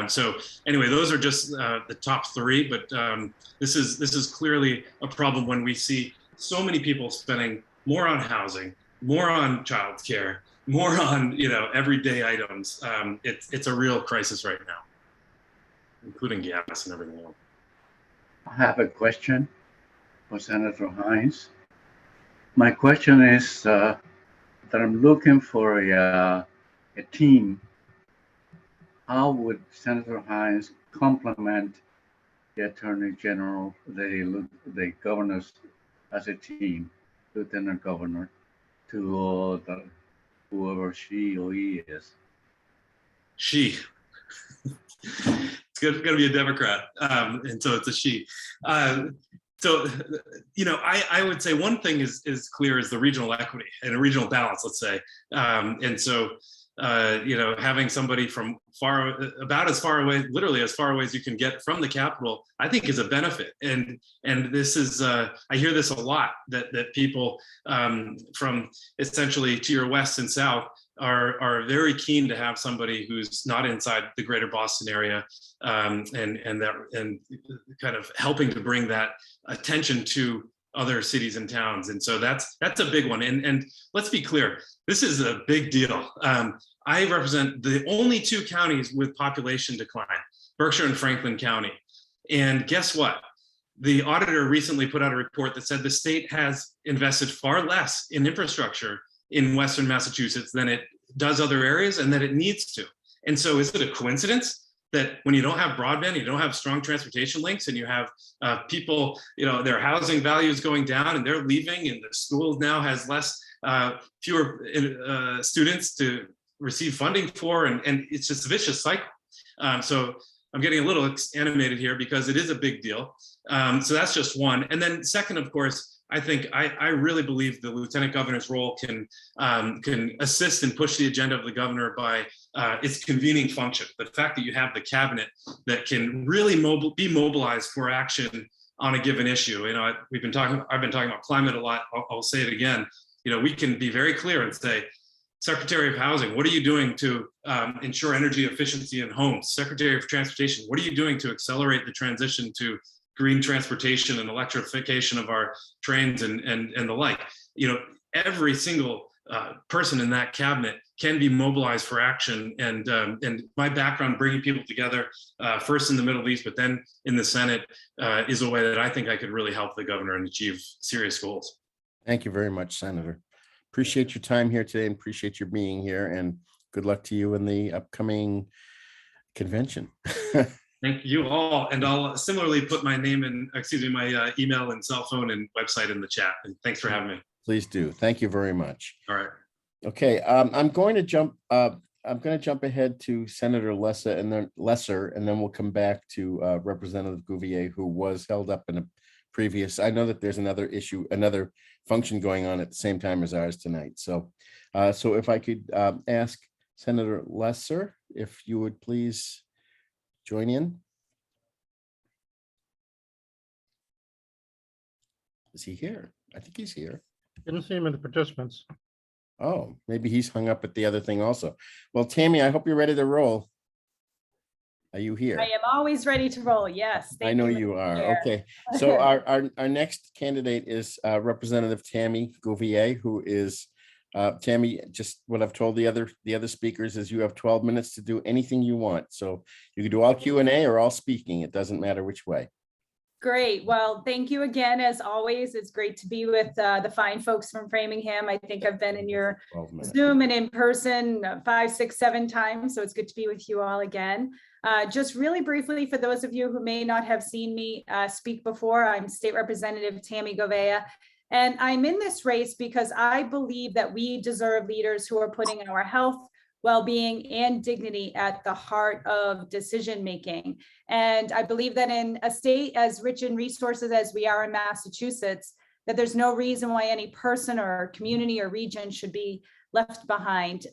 So anyway, those are just the top three, but this is clearly a problem when we see so many people spending more on housing, more on childcare, more on everyday items. It's a real crisis right now, including gas and everything else. I have a question for Senator Hines. My question is that I'm looking for a team. How would Senator Hines complement the Attorney General, the governors as a team, Lieutenant Governor, to whoever she or he is? She. It's going to be a Democrat, and so it's a she. So, I would say one thing is clear is the regional equity and a regional balance, let's say. And so, having somebody from about as far away, literally as far away as you can get from the capital, I think is a benefit. And this is, I hear this a lot, that people from essentially to your west and south are very keen to have somebody who's not inside the greater Boston area, and kind of helping to bring that attention to other cities and towns. And so that's a big one. And let's be clear, this is a big deal. I represent the only two counties with population decline, Berkshire and Franklin County. And guess what? The auditor recently put out a report that said the state has invested far less in infrastructure in Western Massachusetts than it does other areas, and that it needs to. And so is it a coincidence that when you don't have broadband, you don't have strong transportation links, and you have people, their housing values going down and they're leaving, and the school now has fewer students to receive funding for, and it's just a vicious cycle. So I'm getting a little animated here because it is a big deal. So that's just one. And then second, of course, I think I really believe the lieutenant governor's role can assist and push the agenda of the governor by its convening function. The fact that you have the cabinet that can really be mobilized for action on a given issue. I've been talking about climate a lot. I'll say it again. We can be very clear and say, Secretary of Housing, what are you doing to ensure energy efficiency in homes? Secretary of Transportation, what are you doing to accelerate the transition to green transportation and electrification of our trains and the like? Every single person in that cabinet can be mobilized for action. And my background bringing people together, first in the Middle East, but then in the Senate, is a way that I think I could really help the governor and achieve serious goals. Thank you very much, Senator. Appreciate your time here today and appreciate your being here, and good luck to you in the upcoming convention. Thank you all. And I'll similarly put my name and, my email and cell phone and website in the chat. And thanks for having me. Please do. Thank you very much. All right. Okay, I'm going to jump ahead to Senator Lesser, and then we'll come back to Representative Gouvier, who was held up in a previous. I know that there's another function going on at the same time as ours tonight. So if I could ask Senator Lesser, if you would please join in. Is he here? I think he's here. Didn't see him in the participants. Oh, maybe he's hung up at the other thing also. Well, Tammy, I hope you're ready to roll. Are you here? I am always ready to roll. Yes. I know you are. Okay. So our next candidate is Representative Tammy Gouvier, who is Tammy. Just what I've told the other speakers is you have 12 minutes to do anything you want. So you can do all Q&A or all speaking. It doesn't matter which way. Great. Well, thank you again. As always, it's great to be with the fine folks from Framingham. I think I've been in your Zoom and in person 5, 6, 7 times. So it's good to be with you all again. Just really briefly, for those of you who may not have seen me speak before, I'm State Representative Tammy Gouvier, and I'm in this race because I believe that we deserve leaders who are putting our health, well-being, and dignity at the heart of decision-making. And I believe that in a state as rich in resources as we are in Massachusetts, that there's no reason why any person or community or region should be left behind.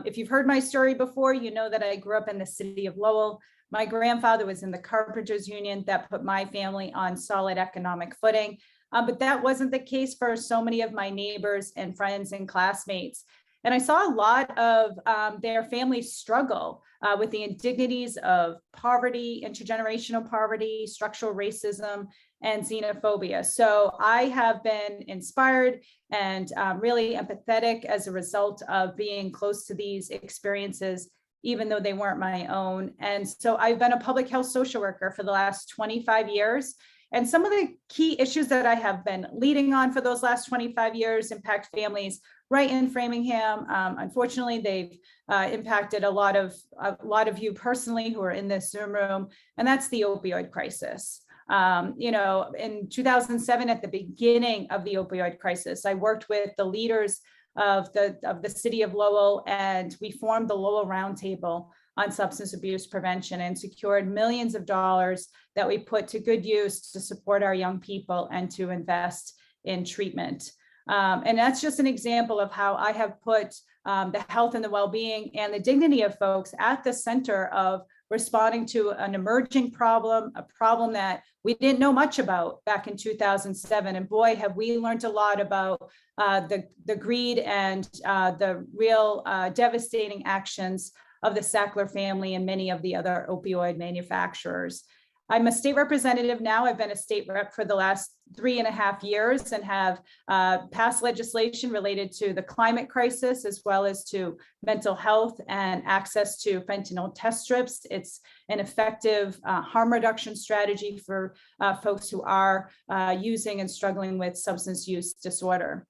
If you've heard my story before, you know that I grew up in the city of Lowell. My grandfather was in the Carpenters Union that put my family on solid economic footing. but that wasn't the case for so many of my neighbors and friends and classmates. And I saw a lot of their families struggle with the indignities of poverty, intergenerational poverty, structural racism, and xenophobia. So I have been inspired and really empathetic as a result of being close to these experiences, even though they weren't my own. And so I've been a public health social worker for the last 25 years. And some of the key issues that I have been leading on for those last 25 years impact families right in Framingham. Unfortunately, they've impacted a lot of you personally who are in this Zoom room, and that's the opioid crisis. In 2007, at the beginning of the opioid crisis, I worked with the leaders of the city of Lowell, and we formed the Lowell Roundtable on substance abuse prevention and secured millions of dollars that we put to good use to support our young people and to invest in treatment. And that's just an example of how I have put the health and the well-being and the dignity of folks at the center of responding to an emerging problem, a problem that we didn't know much about back in 2007. And boy, have we learned a lot about the greed and the real devastating actions of the Sackler family and many of the other opioid manufacturers. I'm a state representative now. I've been a state rep for the last 3.5 years and have passed legislation related to the climate crisis, as well as to mental health and access to fentanyl test strips. It's an effective harm reduction strategy for folks who are using and struggling with substance use disorder.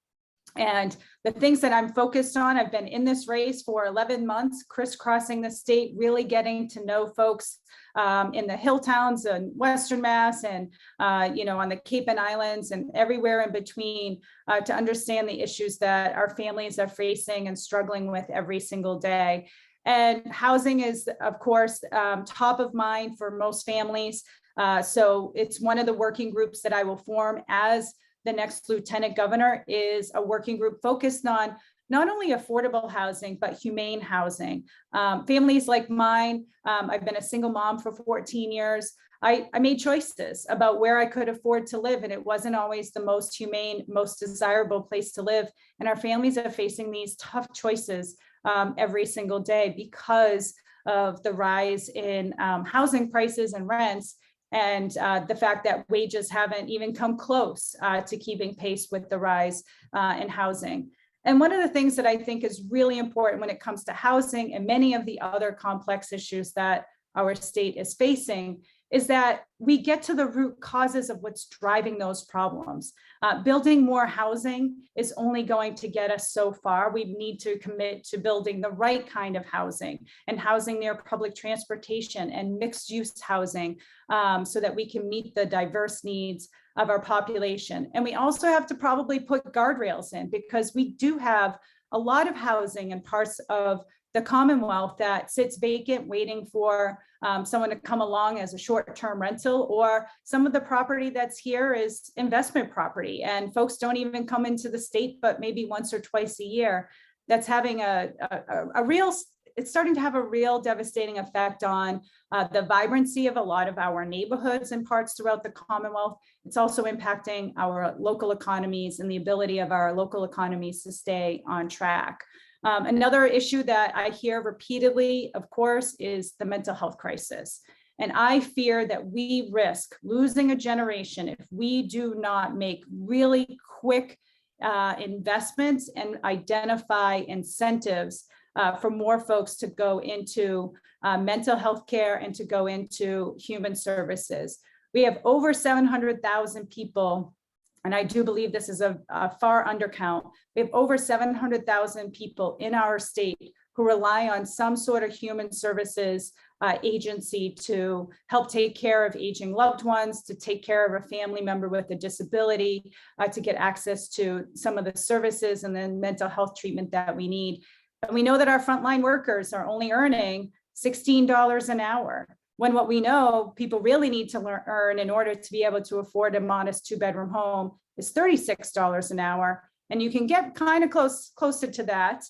And the things that I'm focused on, I've been in this race for 11 months, crisscrossing the state, really getting to know folks in the hill towns and Western Mass and, on the Cape and Islands and everywhere in between to understand the issues that our families are facing and struggling with every single day. And housing is, of course, top of mind for most families. So it's one of the working groups that I will form as the next lieutenant governor, is a working group focused on not only affordable housing, but humane housing. Families like mine, I've been a single mom for 14 years. I made choices about where I could afford to live, and it wasn't always the most humane, most desirable place to live. And our families are facing these tough choices every single day because of the rise in housing prices and rents, and the fact that wages haven't even come close to keeping pace with the rise in housing. And one of the things that I think is really important when it comes to housing and many of the other complex issues that our state is facing is that we get to the root causes of what's driving those problems. Building more housing is only going to get us so far. We need to commit to building the right kind of housing and housing near public transportation and mixed use housing so that we can meet the diverse needs of our population. And we also have to probably put guardrails in, because we do have a lot of housing in parts of the Commonwealth that sits vacant, waiting for someone to come along as a short-term rental, or some of the property that's here is investment property, and folks don't even come into the state but maybe once or twice a year. That's having it's starting to have a real devastating effect on the vibrancy of a lot of our neighborhoods and parts throughout the Commonwealth. It's also impacting our local economies and the ability of our local economies to stay on track. Another issue that I hear repeatedly, of course, is the mental health crisis. And I fear that we risk losing a generation if we do not make really quick investments and identify incentives for more folks to go into mental health care and to go into human services. We have over 700,000 people, and I do believe this is a far undercount. We have over 700,000 people in our state who rely on some sort of human services agency to help take care of aging loved ones, to take care of a family member with a disability, to get access to some of the services and then mental health treatment that we need. And we know that our frontline workers are only earning $16 an hour, when what we know people really need to earn in order to be able to afford a modest 2-bedroom home is $36 an hour. And you can get kind of closer to that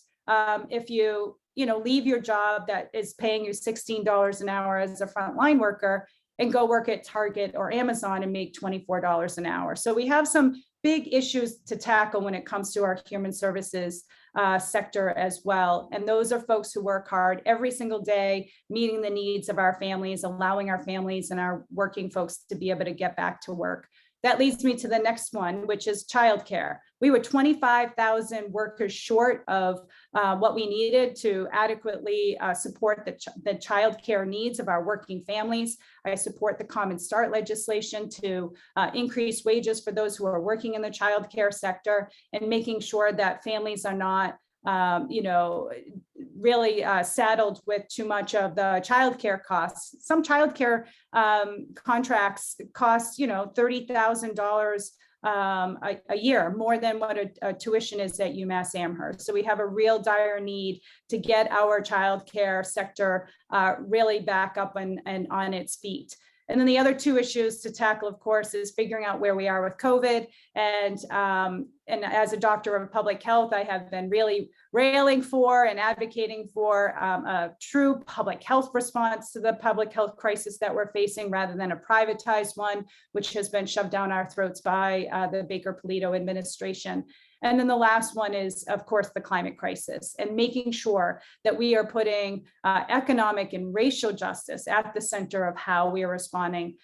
if you leave your job that is paying you $16 an hour as a frontline worker and go work at Target or Amazon and make $24 an hour. So we have some big issues to tackle when it comes to our human services sector as well. And those are folks who work hard every single day, meeting the needs of our families, allowing our families and our working folks to be able to get back to work. That leads me to the next one, which is childcare. We were 25,000 workers short of what we needed to adequately support the childcare needs of our working families. I support the Common Start legislation to increase wages for those who are working in the childcare sector and making sure that families are not really saddled with too much of the childcare costs. Some childcare contracts cost, $30,000 a year, more than what a tuition is at UMass Amherst. So we have a real dire need to get our childcare sector really back up and on its feet. And then the other two issues to tackle, of course, is figuring out where we are with COVID. And as a doctor of public health, I have been really railing for and advocating for a true public health response to the public health crisis that we're facing, rather than a privatized one, which has been shoved down our throats by the Baker-Polito administration. And then the last one is, of course, the climate crisis, and making sure that we are putting economic and racial justice at the center of how we are responding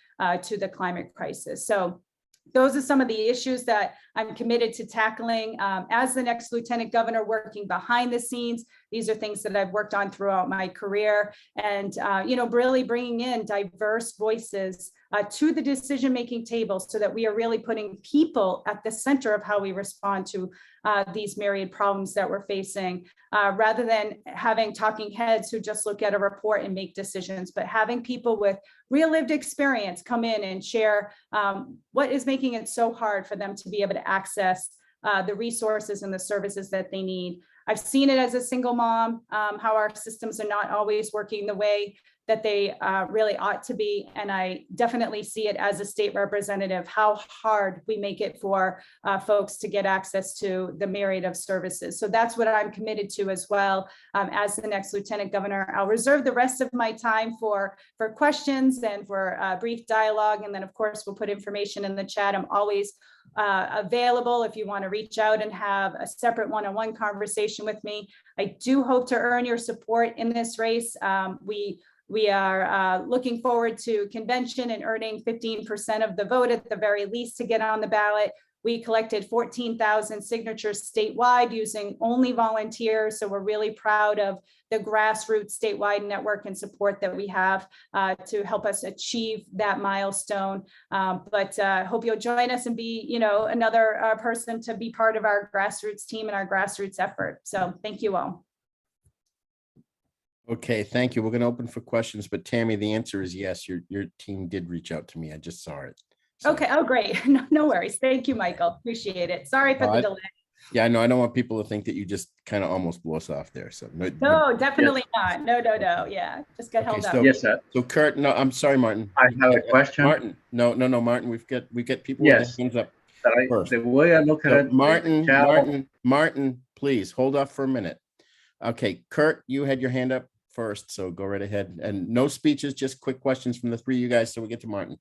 to the climate crisis. So those are some of the issues that I'm committed to tackling as the next lieutenant governor, working behind the scenes. These are things that I've worked on throughout my career, and really bringing in diverse voices to the decision-making table, so that we are really putting people at the center of how we respond to these myriad problems that we're facing, rather than having talking heads who just look at a report and make decisions, but having people with real lived experience come in and share what is making it so hard for them to be able to access the resources and the services that they need. I've seen it as a single mom, how our systems are not always working the way that they really ought to be. And I definitely see it as a state representative, how hard we make it for folks to get access to the myriad of services. So that's what I'm committed to as well as the next lieutenant governor. I'll reserve the rest of my time for questions and for brief dialogue. And then, of course, we'll put information in the chat. I'm always available if you want to reach out and have a separate one-on-one conversation with me. I do hope to earn your support in this race. We are looking forward to convention and earning 15% of the vote at the very least to get on the ballot. We collected 14,000 signatures statewide using only volunteers. So we're really proud of the grassroots statewide network and support that we have to help us achieve that milestone. But hope you'll join us and be, another person to be part of our grassroots team and our grassroots effort. So thank you all. Okay, thank you. We're going to open for questions, but Tammy, the answer is yes. Your team did reach out to me. I just saw it. So. Okay. Oh, great. No worries. Thank you, Michael. Appreciate it. Sorry for the delay. Yeah, I know. I don't want people to think that you just kind of almost blew us off there. So no, definitely not. No. Yeah, just got held up. Yes, sir. So Kurt, no, I'm sorry, Martin. I have a question. Martin, no, Martin. We get people with their hands up first. The way I look at it, Martin, please hold off for a minute. Okay, Kurt, you had your hand up first, so go right ahead. And no speeches, just quick questions from the three of you guys, so we get to Martin.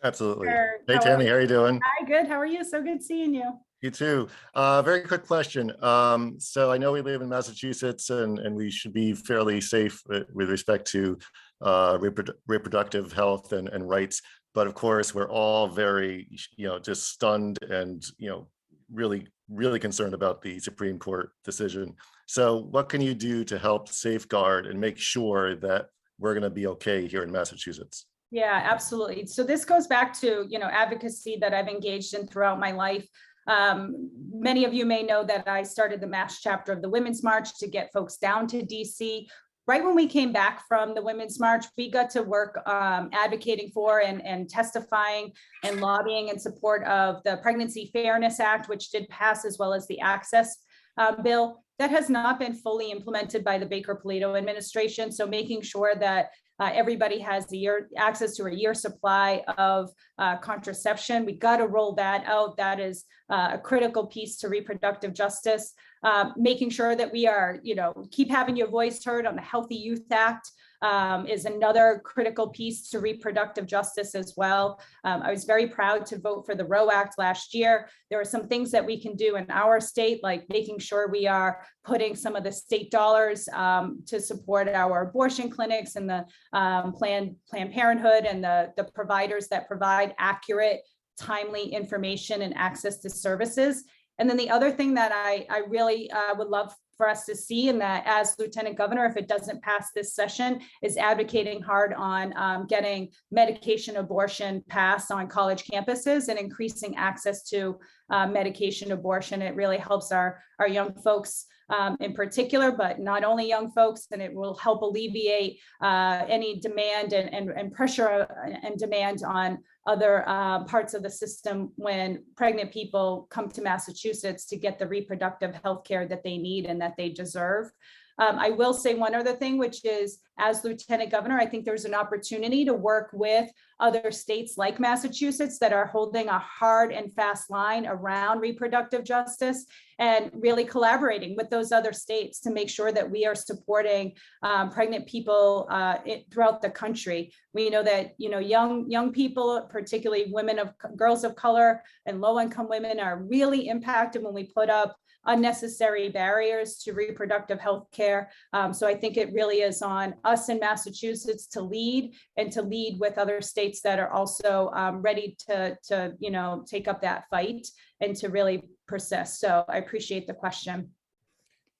Absolutely. Sure. Hey, Tammy, how are you doing? Hi, good. How are you? So good seeing you. You too. Very quick question. So I know we live in Massachusetts and we should be fairly safe with respect to reproductive health and rights. But of course, we're all very, just stunned and, really, really concerned about the Supreme Court decision. So what can you do to help safeguard and make sure that we're going to be okay here in Massachusetts? Yeah, absolutely. So this goes back to, advocacy that I've engaged in throughout my life. Many of you may know that I started the Mass chapter of the Women's March to get folks down to DC. Right when we came back from the Women's March, we got to work advocating for and testifying and lobbying in support of the Pregnancy Fairness Act, which did pass, as well as the Access bill. That has not been fully implemented by the Baker-Polito administration. So making sure that everybody has access to a year supply of contraception. We got to roll that out. That is a critical piece to reproductive justice. Making sure that we are, keep having your voice heard on the Healthy Youth Act, is another critical piece to reproductive justice as well. I was very proud to vote for the Roe Act last year. There are some things that we can do in our state, like making sure we are putting some of the state dollars to support our abortion clinics and the Planned Parenthood and the providers that provide accurate, timely information and access to services. And then the other thing that I really would love for us to see, and that as Lieutenant Governor, if it doesn't pass this session, is advocating hard on getting medication abortion passed on college campuses and increasing access to medication abortion. It really helps our young folks in particular, but not only young folks, and it will help alleviate any demand and pressure and demand on other parts of the system when pregnant people come to Massachusetts to get the reproductive health care that they need and that they deserve. I will say one other thing, which is, as Lieutenant Governor, I think there's an opportunity to work with other states like Massachusetts that are holding a hard and fast line around reproductive justice, and really collaborating with those other states to make sure that we are supporting pregnant people throughout the country. We know that young people, particularly girls of color and low-income women, are really impacted when we put up unnecessary barriers to reproductive health care. So I think it really is on us in Massachusetts to lead, and to lead with other states that are also ready to take up that fight and to really persist. So I appreciate the question.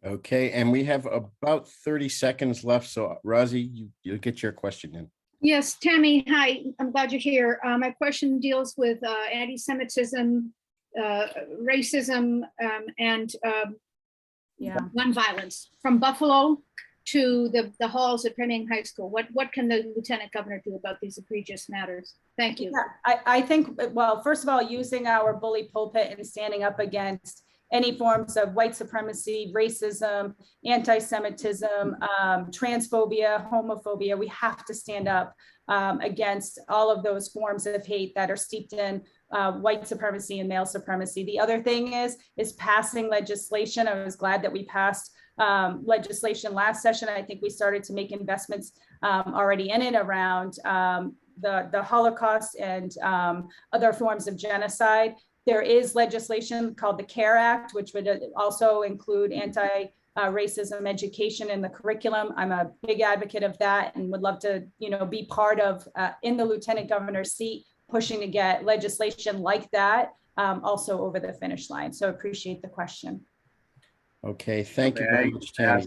Okay, and we have about 30 seconds left. So Rosie, you'll get your question in. Yes, Tammy, hi, I'm glad you're here. My question deals with anti-Semitism, racism, and gun violence. From Buffalo to the halls at Framingham High School, what can the Lieutenant Governor do about these egregious matters? Thank you. Yeah, I think, well, first of all, using our bully pulpit and standing up against any forms of white supremacy, racism, anti-Semitism, transphobia, homophobia, we have to stand up against all of those forms of hate that are steeped in white supremacy and male supremacy. The other thing is passing legislation. I was glad that we passed legislation last session. I think we started to make investments already in it around the Holocaust and other forms of genocide. There is legislation called the CARE Act, which would also include anti-racism education in the curriculum. I'm a big advocate of that and would love to, be part of in the Lieutenant Governor's seat, pushing to get legislation like that also over the finish line. So appreciate the question. Okay, thank you very much, Tammy.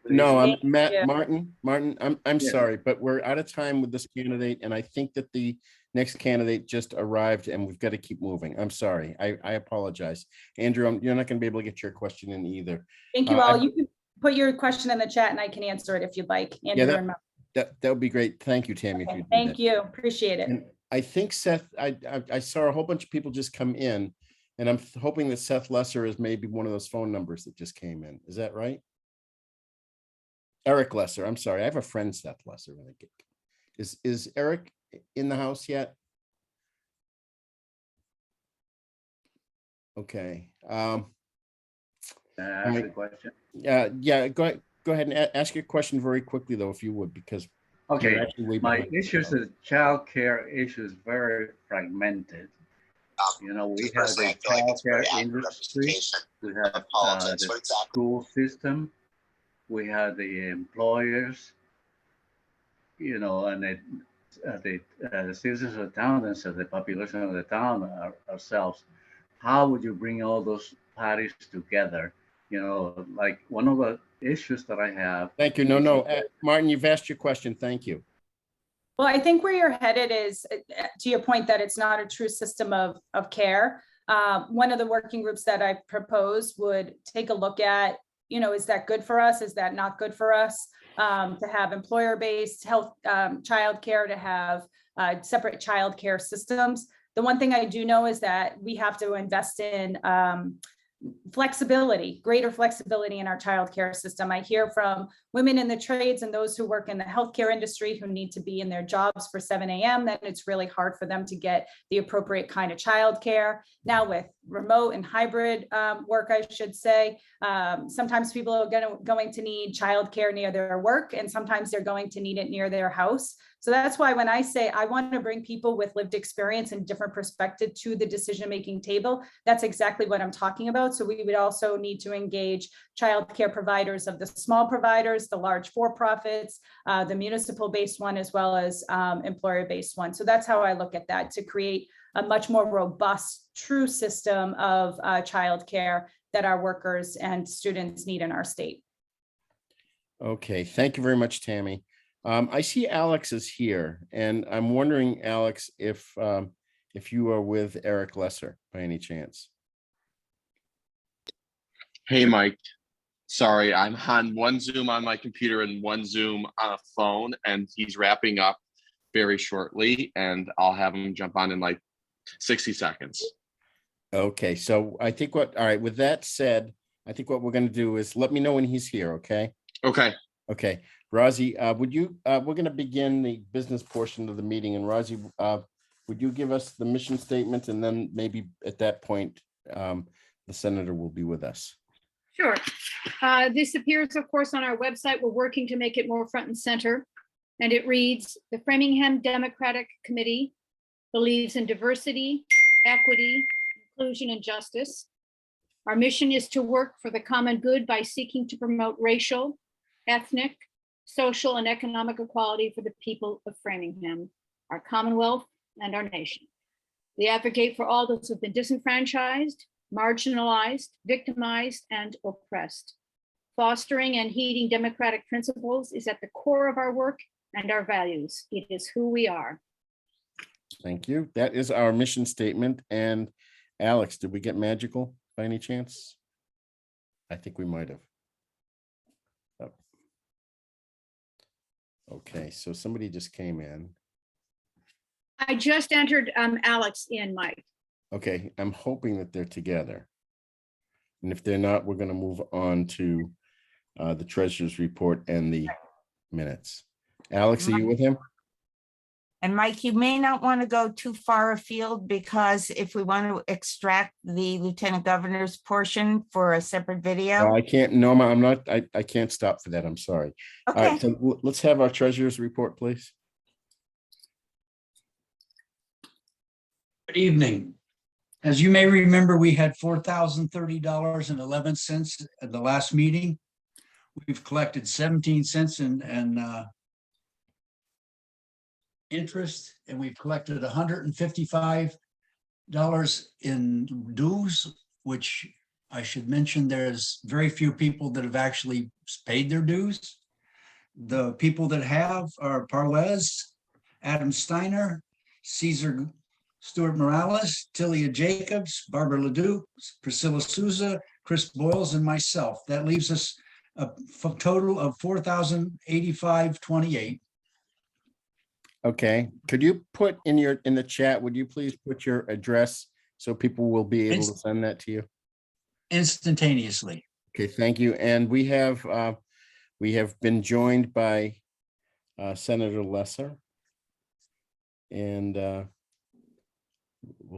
No, I'm Martin, I'm sorry, but we're out of time with this candidate, and I think that the next candidate just arrived and we've got to keep moving. I'm sorry. I apologize. Andrew, you're not going to be able to get your question in either. Thank you all. You can put your question in the chat and I can answer it if you'd like. Andrew, that would be great. Thank you, Tammy. Okay, thank you. Appreciate it. And I think Seth, I saw a whole bunch of people just come in, and I'm hoping that Seth Lesser is maybe one of those phone numbers that just came in. Is that right? Eric Lesser. I'm sorry. I have a friend, Seth Lesser. Is Eric in the house yet? Okay. Ask a question. Yeah. Go ahead and ask your question very quickly, though, if you would, because okay. My issues is child care issues very fragmented. We have the child care industry, we have the school system, we have the employers, and the citizens of the town, and so the population of the town ourselves. How would you bring all those parties together? Like one of the issues that I have. Thank you. No, Martin, you've asked your question. Thank you. Well, I think where you're headed is to your point that it's not a true system of care. One of the working groups that I proposed would take a look at, is that good for us? Is that not good for us? To have employer-based health childcare, to have separate childcare systems. The one thing I do know is that we have to invest in flexibility, greater flexibility in our childcare system. I hear from women in the trades and those who work in the healthcare industry who need to be in their jobs for 7 a.m. Then it's really hard for them to get the appropriate kind of childcare. Now with remote and hybrid work, I should say, sometimes people are going to need childcare near their work, and sometimes they're going to need it near their house. So that's why when I say I want to bring people with lived experience and different perspective to the decision-making table, that's exactly what I'm talking about. So we would also need to engage childcare providers of the small providers, the large for-profits, the municipal-based one, as well as employer-based one. So that's how I look at that, to create a much more robust, true system of childcare that our workers and students need in our state. Okay, thank you very much, Tammy. I see Alex is here, and I'm wondering, Alex, if you are with Eric Lesser by any chance. Hey, Mike. Sorry, I'm on one Zoom on my computer and one Zoom on a phone, and he's wrapping up very shortly, and I'll have him jump on in like 60 seconds. Okay, so I think all right, with that said, I think what we're going to do is let me know when he's here, okay? Okay. Okay. Razi, would you, we're going to begin the business portion of the meeting, and Razi, would you give us the mission statement, and then maybe at that point, the senator will be with us. Sure. This appears, of course, on our website. We're working to make it more front and center. And it reads, the Framingham Democratic Committee believes in diversity, equity, inclusion, and justice. Our mission is to work for the common good by seeking to promote racial, ethnic, social, and economic equality for the people of Framingham, our Commonwealth, and our nation. We advocate for all those who've been disenfranchised, marginalized, victimized, and oppressed. Fostering and heeding democratic principles is at the core of our work and our values. It is who we are. Thank you. That is our mission statement. And Alex, did we get magical by any chance? I think we might have. Oh. Okay, so somebody just came in. I just entered Alex in, Mike. Okay, I'm hoping that they're together. And if they're not, we're going to move on to the treasurer's report and the minutes. Alex, are you with him? And Mike, you may not want to go too far afield, because if we want to extract the lieutenant governor's portion for a separate video. I can't, Norma, I'm not, I can't stop for that. I'm sorry. Okay. All right, so let's have our treasurer's report, please. Good evening. As you may remember, we had $4,030.11 at the last meeting. We've collected 17 cents in interest, and we've collected $155 in dues, which I should mention there's very few people that have actually paid their dues. The people that have are Parlez, Adam Steiner, Caesar Stuart Morales, Tilia Jacobs, Barbara Ledoux, Priscilla Souza, Chris Boyles, and myself. That leaves us a total of $4,085.28. Okay, could you put in the chat, would you please put your address so people will be able to send that to you? Instantaneously. Okay, thank you. And we have been joined by Senator Lesser. And we'll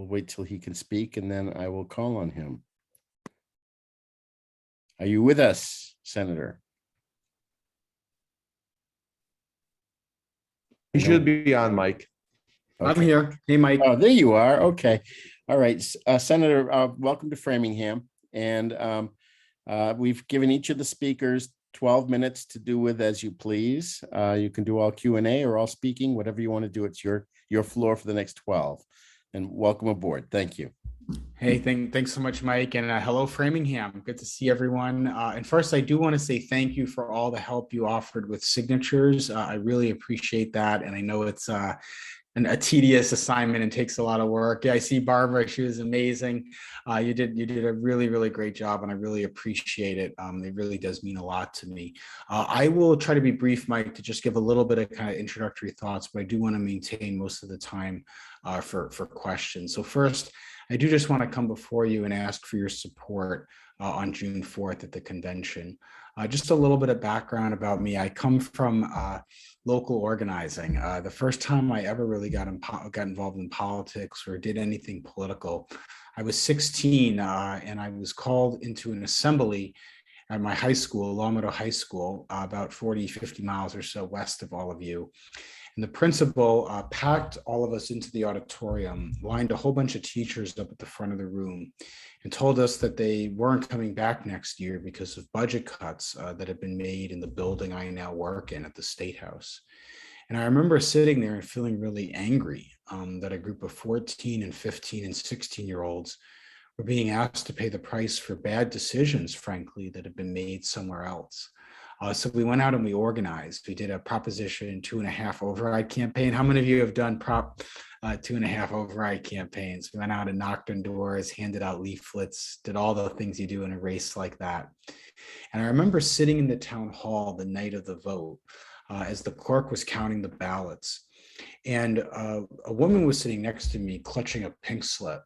wait till he can speak, and then I will call on him. Are you with us, Senator? You should be on, Mike. Okay. I'm here. Hey, Mike. Oh, there you are. Okay. All right. Senator, welcome to Framingham. And we've given each of the speakers 12 minutes to do with as you please. You can do all Q&A or all speaking, whatever you want to do. It's your floor for the next 12. And welcome aboard. Thank you. Hey, thanks so much, Mike. And hello, Framingham. Good to see everyone. And first, I do want to say thank you for all the help you offered with signatures. I really appreciate that. And I know it's a tedious assignment and takes a lot of work. Yeah, I see Barbara. She was amazing. You did a really, really great job, and I really appreciate it. It really does mean a lot to me. I will try to be brief, Mike, to just give a little bit of kind of introductory thoughts, but I do want to maintain most of the time for questions. So first, I do just want to come before you and ask for your support on June 4th at the convention. Just a little bit of background about me. I come from local organizing. The first time I ever really got involved in politics or did anything political, I was 16 and I was called into an assembly at my high school, Longmeadow High School, about 40, 50 miles or so west of all of you. And the principal packed all of us into the auditorium, lined a whole bunch of teachers up at the front of the room, and told us that they weren't coming back next year because of budget cuts that had been made in the building I now work in at the State House. And I remember sitting there and feeling really angry that a group of 14 and 15 and 16-year-olds were being asked to pay the price for bad decisions, frankly, that had been made somewhere else. So we went out and we organized. We did a Proposition 2.5 override campaign. How many of you have done Prop 2.5 override campaigns? We went out and knocked on doors, handed out leaflets, did all the things you do in a race like that. And I remember sitting in the town hall the night of the vote as the clerk was counting the ballots. And a woman was sitting next to me clutching a pink slip.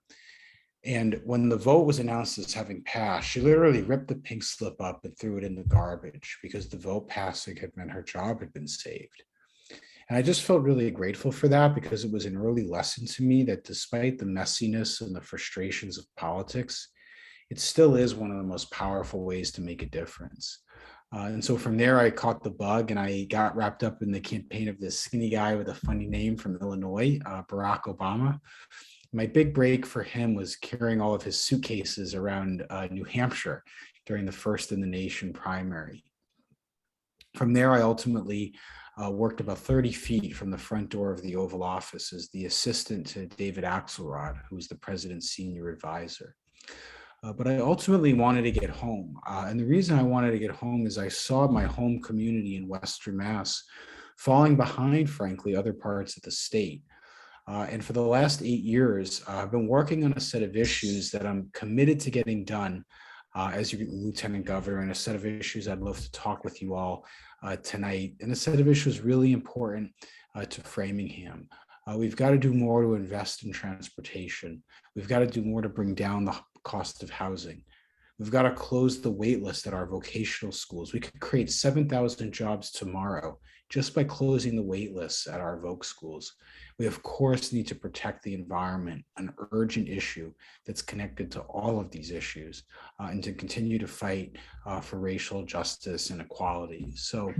And when the vote was announced as having passed, she literally ripped the pink slip up and threw it in the garbage because the vote passing had meant her job had been saved. And I just felt really grateful for that because it was an early lesson to me that despite the messiness and the frustrations of politics, it still is one of the most powerful ways to make a difference. And so from there, I caught the bug and I got wrapped up in the campaign of this skinny guy with a funny name from Illinois, Barack Obama. My big break for him was carrying all of his suitcases around New Hampshire during the first in the nation primary. From there, I ultimately worked about 30 feet from the front door of the Oval Office as the assistant to David Axelrod, who was the president's senior advisor. But I ultimately wanted to get home. And the reason I wanted to get home is I saw my home community in Western Mass falling behind, frankly, other parts of the state. And for the last 8 years, I've been working on a set of issues that I'm committed to getting done as your Lieutenant Governor, and a set of issues I'd love to talk with you all tonight, and a set of issues really important to Framingham. We've got to do more to invest in transportation. We've got to do more to bring down the cost of housing. We've got to close the wait list at our vocational schools. We could create 7,000 jobs tomorrow just by closing the wait lists at our voc schools. We, of course, need to protect the environment, an urgent issue that's connected to all of these issues, and to continue to fight for racial justice and equality. So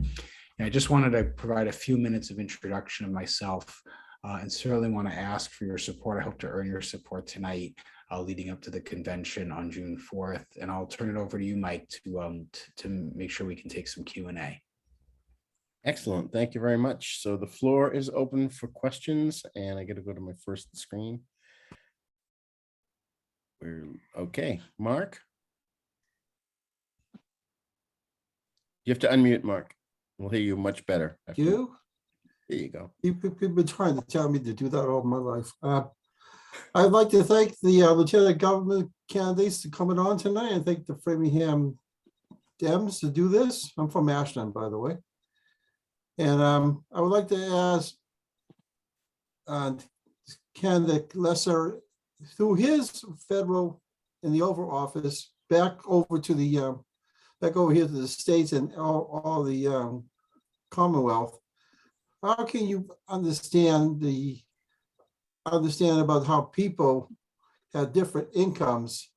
I just wanted to provide a few minutes of introduction of myself, and certainly want to ask for your support. I hope to earn your support tonight leading up to the convention on June 4th. And I'll turn it over to you, Mike, to make sure we can take some Q&A. Excellent. Thank you very much. So the floor is open for questions, and I got to go to my first screen. We're okay. Mark? You have to unmute, Mark. We'll hear you much better. You? There you go. You've been trying to tell me to do that all my life. I'd like to thank the Lieutenant Governor candidates for coming on tonight, and thank the Framingham Dems to do this. I'm from Ashland, by the way. And I would like to ask candidate Lesser, through his federal in the Oval Office, back over here to the states and all the Commonwealth. How can you understand about how people have different incomes,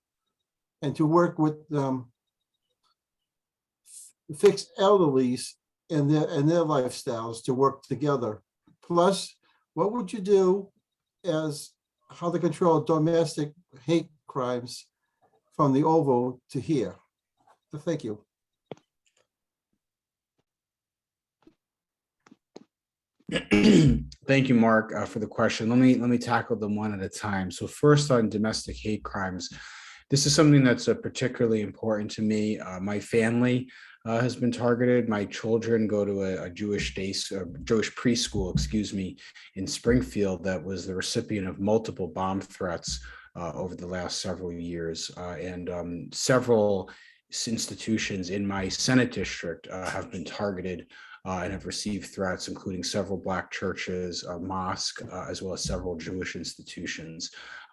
and to work with fixed elderlies and their lifestyles to work together? Plus, what would you do as how to control domestic hate crimes from the Oval to here? Thank you. Thank you, Mark, for the question. Let me tackle them one at a time. So first, on domestic hate crimes, this is something that's particularly important to me. My family has been targeted. My children go to a Jewish preschool, in Springfield that was the recipient of multiple bomb threats over the last several years, and several institutions in my Senate district have been targeted and have received threats, including several Black churches, a mosque, as well as several Jewish institutions.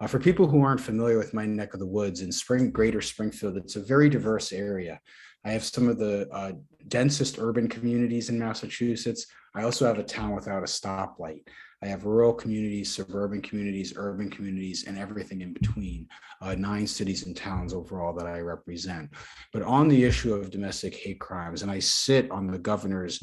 For people who aren't familiar with my neck of the woods, in Greater Springfield, it's a very diverse area. I have some of the densest urban communities in Massachusetts. I also have a town without a stoplight. I have rural communities, suburban communities, urban communities, and everything in between, 9 cities and towns overall that I represent. But on the issue of domestic hate crimes, and I sit on the governor's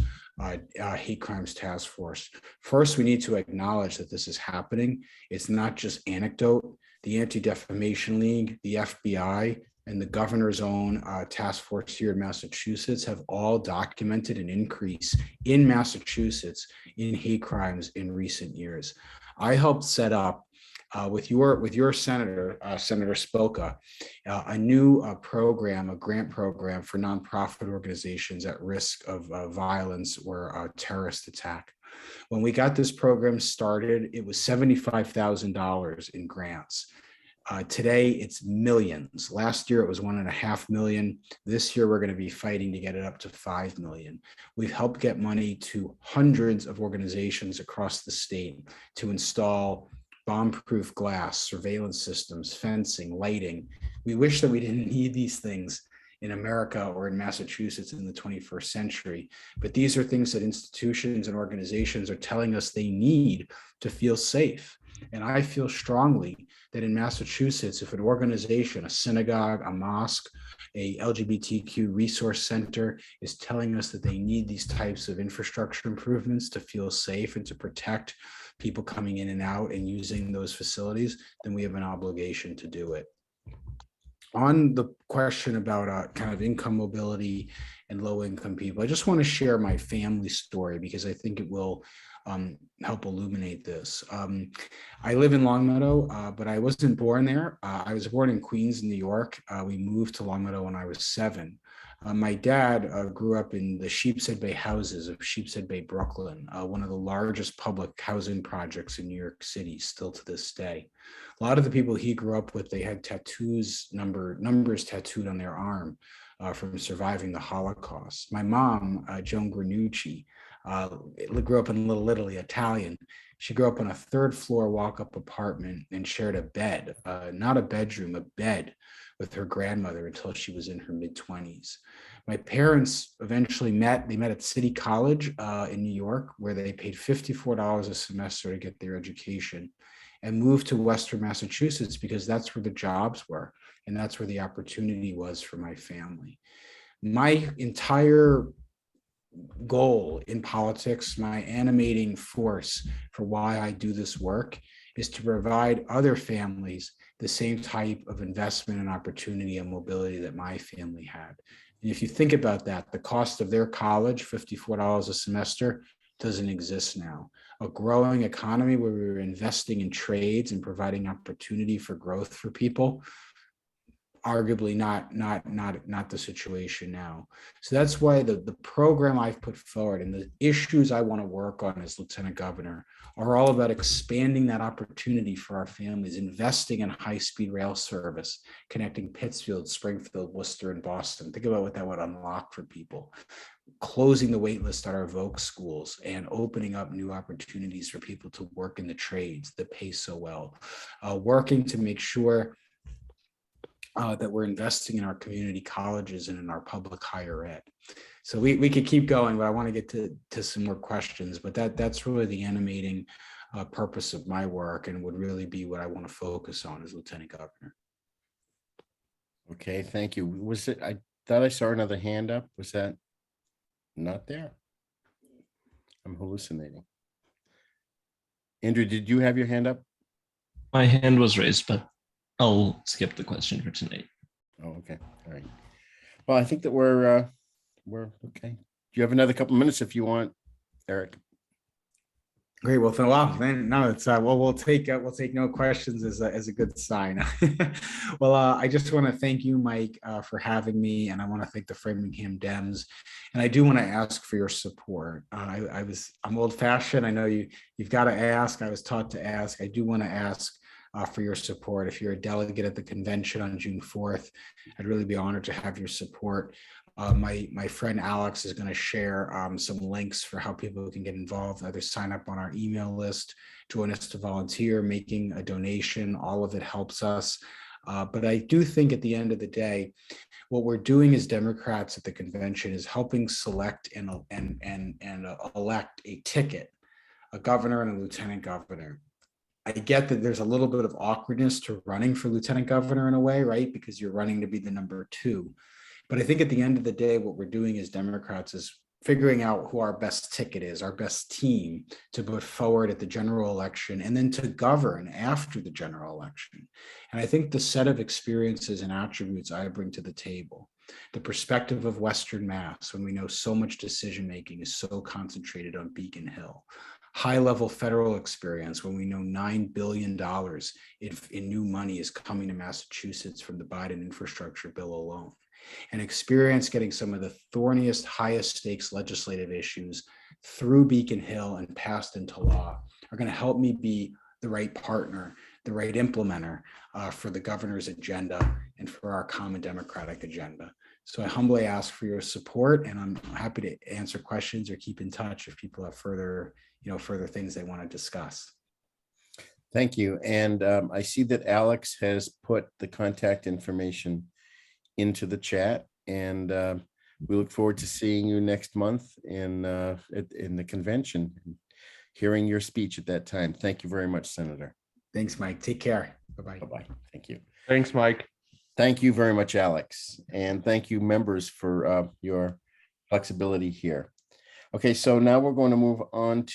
hate crimes task force, first, we need to acknowledge that this is happening. It's not just anecdote. The Anti-Defamation League, the FBI, and the governor's own task force here in Massachusetts have all documented an increase in Massachusetts in hate crimes in recent years. I helped set up with your senator, Senator Spilka, a new program, a grant program for nonprofit organizations at risk of violence or a terrorist attack. When we got this program started, it was $75,000 in grants. Today, it's millions. Last year, it was 1.5 million. This year, we're going to be fighting to get it up to 5 million. We've helped get money to hundreds of organizations across the state to install bomb-proof glass, surveillance systems, fencing, lighting. We wish that we didn't need these things in America or in Massachusetts in the 21st century, but these are things that institutions and organizations are telling us they need to feel safe. And I feel strongly that in Massachusetts, if an organization, a synagogue, a mosque, a LGBTQ resource center is telling us that they need these types of infrastructure improvements to feel safe and to protect people coming in and out and using those facilities, then we have an obligation to do it. On the question about kind of income mobility and low income people, I just want to share my family story because I think it will help illuminate this. I live in Longmeadow, but I wasn't born there. I was born in Queens, New York. We moved to Longmeadow when I was 7. My dad grew up in the Sheepshead Bay houses of Sheepshead Bay, Brooklyn, one of the largest public housing projects in New York City, still to this day. A lot of the people he grew up with, they had tattoos, numbers tattooed on their arm from surviving the Holocaust. My mom, Joan Granucci, grew up in Little Italy, Italian. She grew up in a 3rd floor walk-up apartment and shared a bed, not a bedroom, a bed with her grandmother until she was in her mid-20s. My parents eventually met. They met at City College in New York, where they paid $54 a semester to get their education and moved to Western Massachusetts because that's where the jobs were and that's where the opportunity was for my family. My entire goal in politics, my animating force for why I do this work is to provide other families the same type of investment and opportunity and mobility that my family had. And if you think about that, the cost of their college, $54 a semester, doesn't exist now. A growing economy where we're investing in trades and providing opportunity for growth for people, arguably not the situation now. So that's why the program I've put forward and the issues I want to work on as Lieutenant Governor are all about expanding that opportunity for our families, investing in high-speed rail service, connecting Pittsfield, Springfield, Worcester, and Boston. Think about what that would unlock for people. Closing the wait list at our Voc schools and opening up new opportunities for people to work in the trades that pay so well. Working to make sure that we're investing in our community colleges and in our public higher ed. So we could keep going, but I want to get to some more questions, but that's really the animating purpose of my work and would really be what I want to focus on as Lieutenant Governor. Okay, thank you. Was it, I thought I saw another hand up. Was that not there? I'm hallucinating. Andrew, did you have your hand up? My hand was raised, but I'll skip the question for tonight. Oh, okay. All right. Well, I think that we're okay. Do you have another couple minutes if you want, Eric? Great. Well, then no, it's we'll take no questions as a good sign. Well, I just want to thank you, Mike, for having me, and I want to thank the Framingham Dems, and I do want to ask for your support. I'm old-fashioned. I know you've got to ask. I was taught to ask. I do want to ask for your support. If you're a delegate at the convention on June 4th, I'd really be honored to have your support. My friend Alex is going to share some links for how people can get involved, either sign up on our email list, join us to volunteer, making a donation. All of it helps us. But I do think at the end of the day, what we're doing as Democrats at the convention is helping select and elect a ticket, a governor and a lieutenant governor. I get that there's a little bit of awkwardness to running for lieutenant governor in a way, right? Because you're running to be the number 2. But I think at the end of the day, what we're doing as Democrats is figuring out who our best ticket is, our best team to put forward at the general election and then to govern after the general election. And I think the set of experiences and attributes I bring to the table, the perspective of Western Mass, when we know so much decision-making is so concentrated on Beacon Hill, high-level federal experience when we know $9 billion in new money is coming to Massachusetts from the Biden infrastructure bill alone, and experience getting some of the thorniest, highest stakes legislative issues through Beacon Hill and passed into law are going to help me be the right partner, the right implementer for the governor's agenda and for our common democratic agenda. So I humbly ask for your support, and I'm happy to answer questions or keep in touch if people have further things they want to discuss. Thank you. And I see that Alex has put the contact information into the chat, and we look forward to seeing you next month in the convention, hearing your speech at that time. Thank you very much, Senator. Thanks, Mike. Take care. Bye-bye. Bye-bye. Thank you. Thanks, Mike. Thank you very much, Alex. And thank you, members, for your flexibility here. Okay, so now we're going to move on to